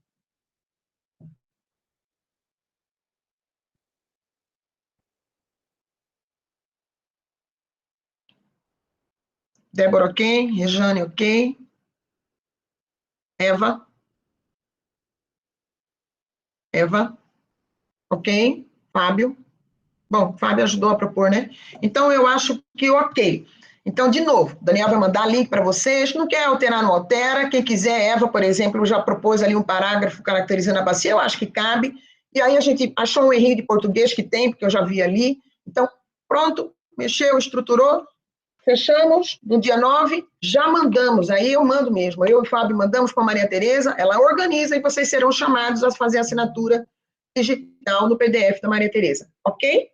Débora, ok? Rejane, ok? Eva? Ok? Fábio? Bom, Fábio ajudou a propor, né? Então, eu acho que ok. Então, de novo, Daniel vai mandar link para vocês. Não quer alterar, não altera. Quem quiser, Eva, por exemplo, já propôs ali um parágrafo caracterizando a bacia, eu acho que cabe. E aí a gente achou um errinho de português que tem, porque eu já vi ali. Então, pronto, mexeu, estruturou. Fechamos, no dia 9, já mandamos, aí eu mando mesmo, eu e o Fábio mandamos para a Maria Tereza, ela organiza e vocês serão chamados a fazer a assinatura digital no PDF da Maria Tereza, ok?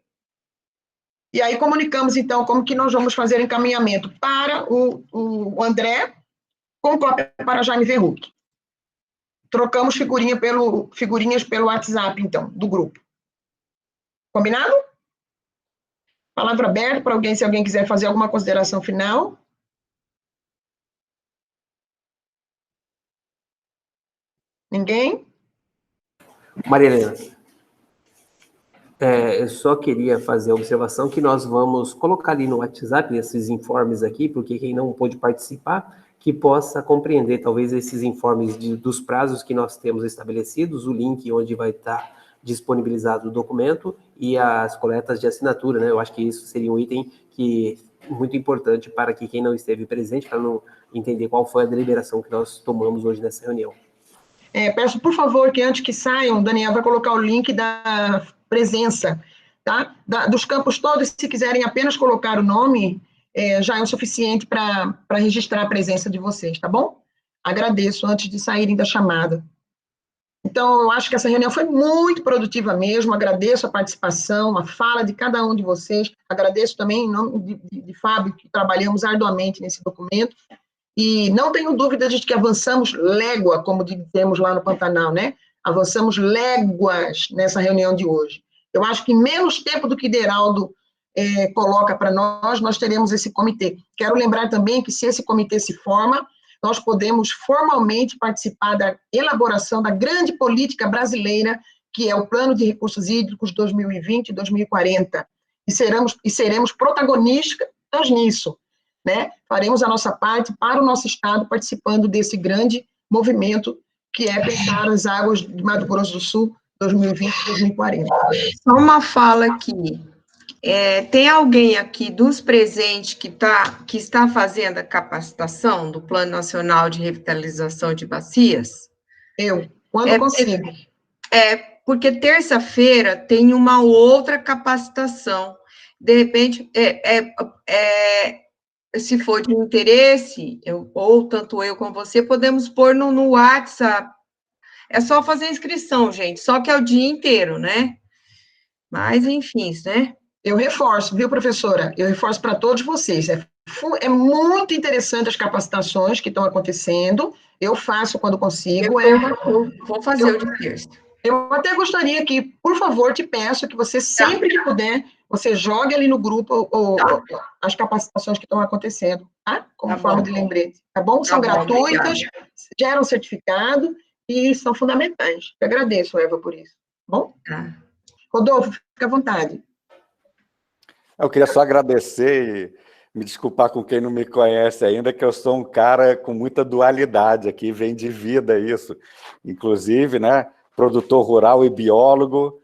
E aí comunicamos, então, como que nós vamos fazer o encaminhamento para o André, com cópia para Jaime Verruc. Trocamos figurinhas pelo WhatsApp, então, do grupo. Combinado? Palavra aberta para alguém, se alguém quiser fazer alguma consideração final. Ninguém?
Maria Helena, eu só queria fazer a observação que nós vamos colocar ali no WhatsApp esses informes aqui, porque quem não pôde participar, que possa compreender talvez esses informes dos prazos que nós temos estabelecidos, o link onde vai estar disponibilizado o documento e as coletas de assinatura, né? Eu acho que isso seria um item muito importante para que quem não esteve presente, para não entender qual foi a deliberação que nós tomamos hoje nessa reunião.
Peço, por favor, que antes que saiam, o Daniel vai colocar o link da presença, tá? Dos campos todos, se quiserem apenas colocar o nome, já é o suficiente para registrar a presença de vocês, tá bom? Agradeço antes de saírem da chamada. Então, eu acho que essa reunião foi muito produtiva mesmo, agradeço a participação, a fala de cada um de vocês, agradeço também em nome de Fábio, que trabalhamos arduamente nesse documento, e não tenho dúvida de que avançamos légua, como dizemos lá no Pantanal, né? Avançamos léguas nessa reunião de hoje. Eu acho que em menos tempo do que Deraldo coloca para nós teremos esse comitê. Quero lembrar também que se esse comitê se forma, nós podemos formalmente participar da elaboração da grande política brasileira, que é o Plano de Recursos Hídricos 2020 e 2040. e seremos protagonistas nisso, né? Faremos a nossa parte para o nosso Estado, participando desse grande movimento que é pensar as águas de Mato Grosso do Sul 2020-2040.
Só uma fala aqui. Tem alguém aqui dos presentes que está fazendo a capacitação do Plano Nacional de Revitalização de Bacias?
Eu, quando consigo.
Porque terça-feira tem uma outra capacitação. De repente, se for de interesse, ou tanto eu como você, podemos pôr no WhatsApp. É só fazer a inscrição, gente, só que é o dia inteiro, né? Mas, enfim, né?
Eu reforço, viu, professora? Eu reforço para todos vocês. É muito interessante as capacitações que estão acontecendo. Eu faço quando consigo.
Eu vou fazer o de terça.
Eu até gostaria que, por favor, te peço que você, sempre que puder, você jogue ali no grupo as capacitações que estão acontecendo, tá? Como forma de lembrete, tá bom? São gratuitas, geram certificado e são fundamentais. Eu agradeço, Eva, por isso. Tá bom? Rodolfo, fica à vontade.
Eu queria só agradecer e me desculpar com quem não me conhece ainda, que eu sou um cara com muita dualidade aqui, vem de vida isso. Inclusive, né, produtor rural e biólogo,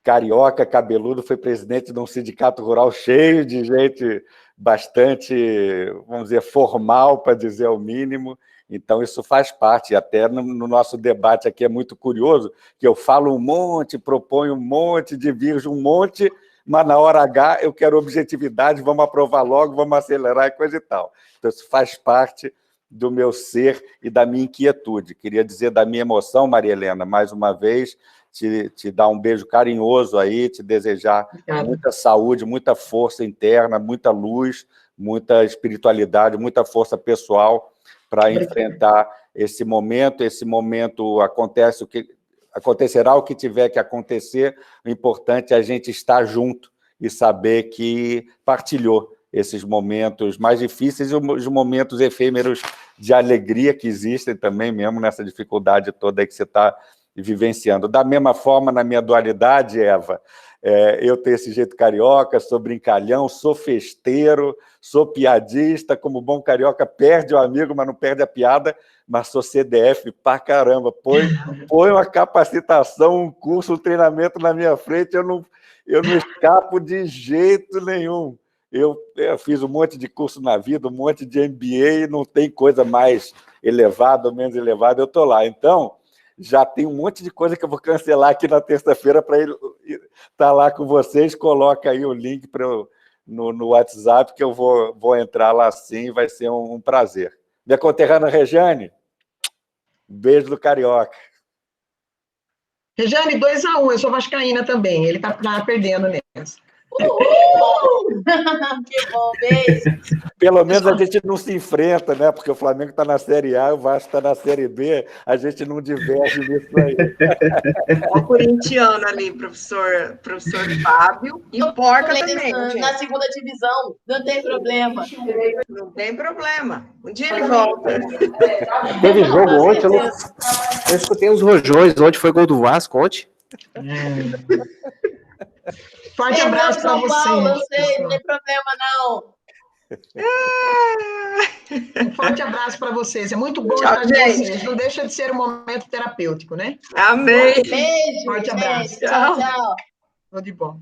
carioca, cabeludo, foi presidente de um sindicato rural cheio de gente bastante, vamos dizer, formal, para dizer o mínimo. Então, isso faz parte, até no nosso debate aqui é muito curioso, que eu falo um monte, proponho um monte, divirjo um monte, mas na hora H eu quero objetividade, vamos aprovar logo, vamos acelerar e coisa e tal. Então, isso faz parte do meu ser e da minha inquietude. Queria dizer da minha emoção, Maria Helena, mais uma vez, te dar um beijo carinhoso aí, te desejar muita saúde, muita força interna, muita luz, muita espiritualidade, muita força pessoal para enfrentar esse momento. Esse momento acontecerá o que tiver que acontecer, o importante é a gente estar junto e saber que partilhou esses momentos mais difíceis e os momentos efêmeros de alegria que existem também, mesmo nessa dificuldade toda aí que você está vivenciando. Da mesma forma, na minha dualidade, Eva, eu tenho esse jeito carioca, sou brincalhão, sou festeiro, sou piadista, como bom carioca, perde o amigo, mas não perde a piada, mas sou CDF pra caramba. Põe uma capacitação, um curso, um treinamento na minha frente, eu não escapo de jeito nenhum. Eu fiz um monte de curso na vida, um monte de MBA, não tem coisa mais elevada ou menos elevada, eu estou lá. Então, já tem um monte de coisa que eu vou cancelar aqui na terça-feira para ele estar lá com vocês. Coloca aí o link no WhatsApp, que eu vou entrar lá sim, vai ser um prazer. Minha conterrânea Rejane, beijo do Carioca.
Rejane, 2-1, eu sou vascaína também, ele está perdendo nessa.
Que bom, beijo.
Pelo menos a gente não se enfrenta, né? Porque o Flamengo está na Série A, o Vasco está na Série B, a gente não diverge nisso aí.
O corintiano ali, professor Fábio, e o Porca também.
Na segunda divisão, não tem problema.
Não tem problema. Um dia ele volta.
Teve jogo ontem, eu escutei os rojões, ontem foi gol do Vasco, ontem.
Forte abraço para vocês.
Paulo, eu sei, não tem problema, não.
Um forte abraço para vocês. É muito bom estar com vocês. Não deixa de ser um momento terapêutico, né?
Amém.
Beijo.
Forte abraço.
Tchau, tchau.
Tudo de bom.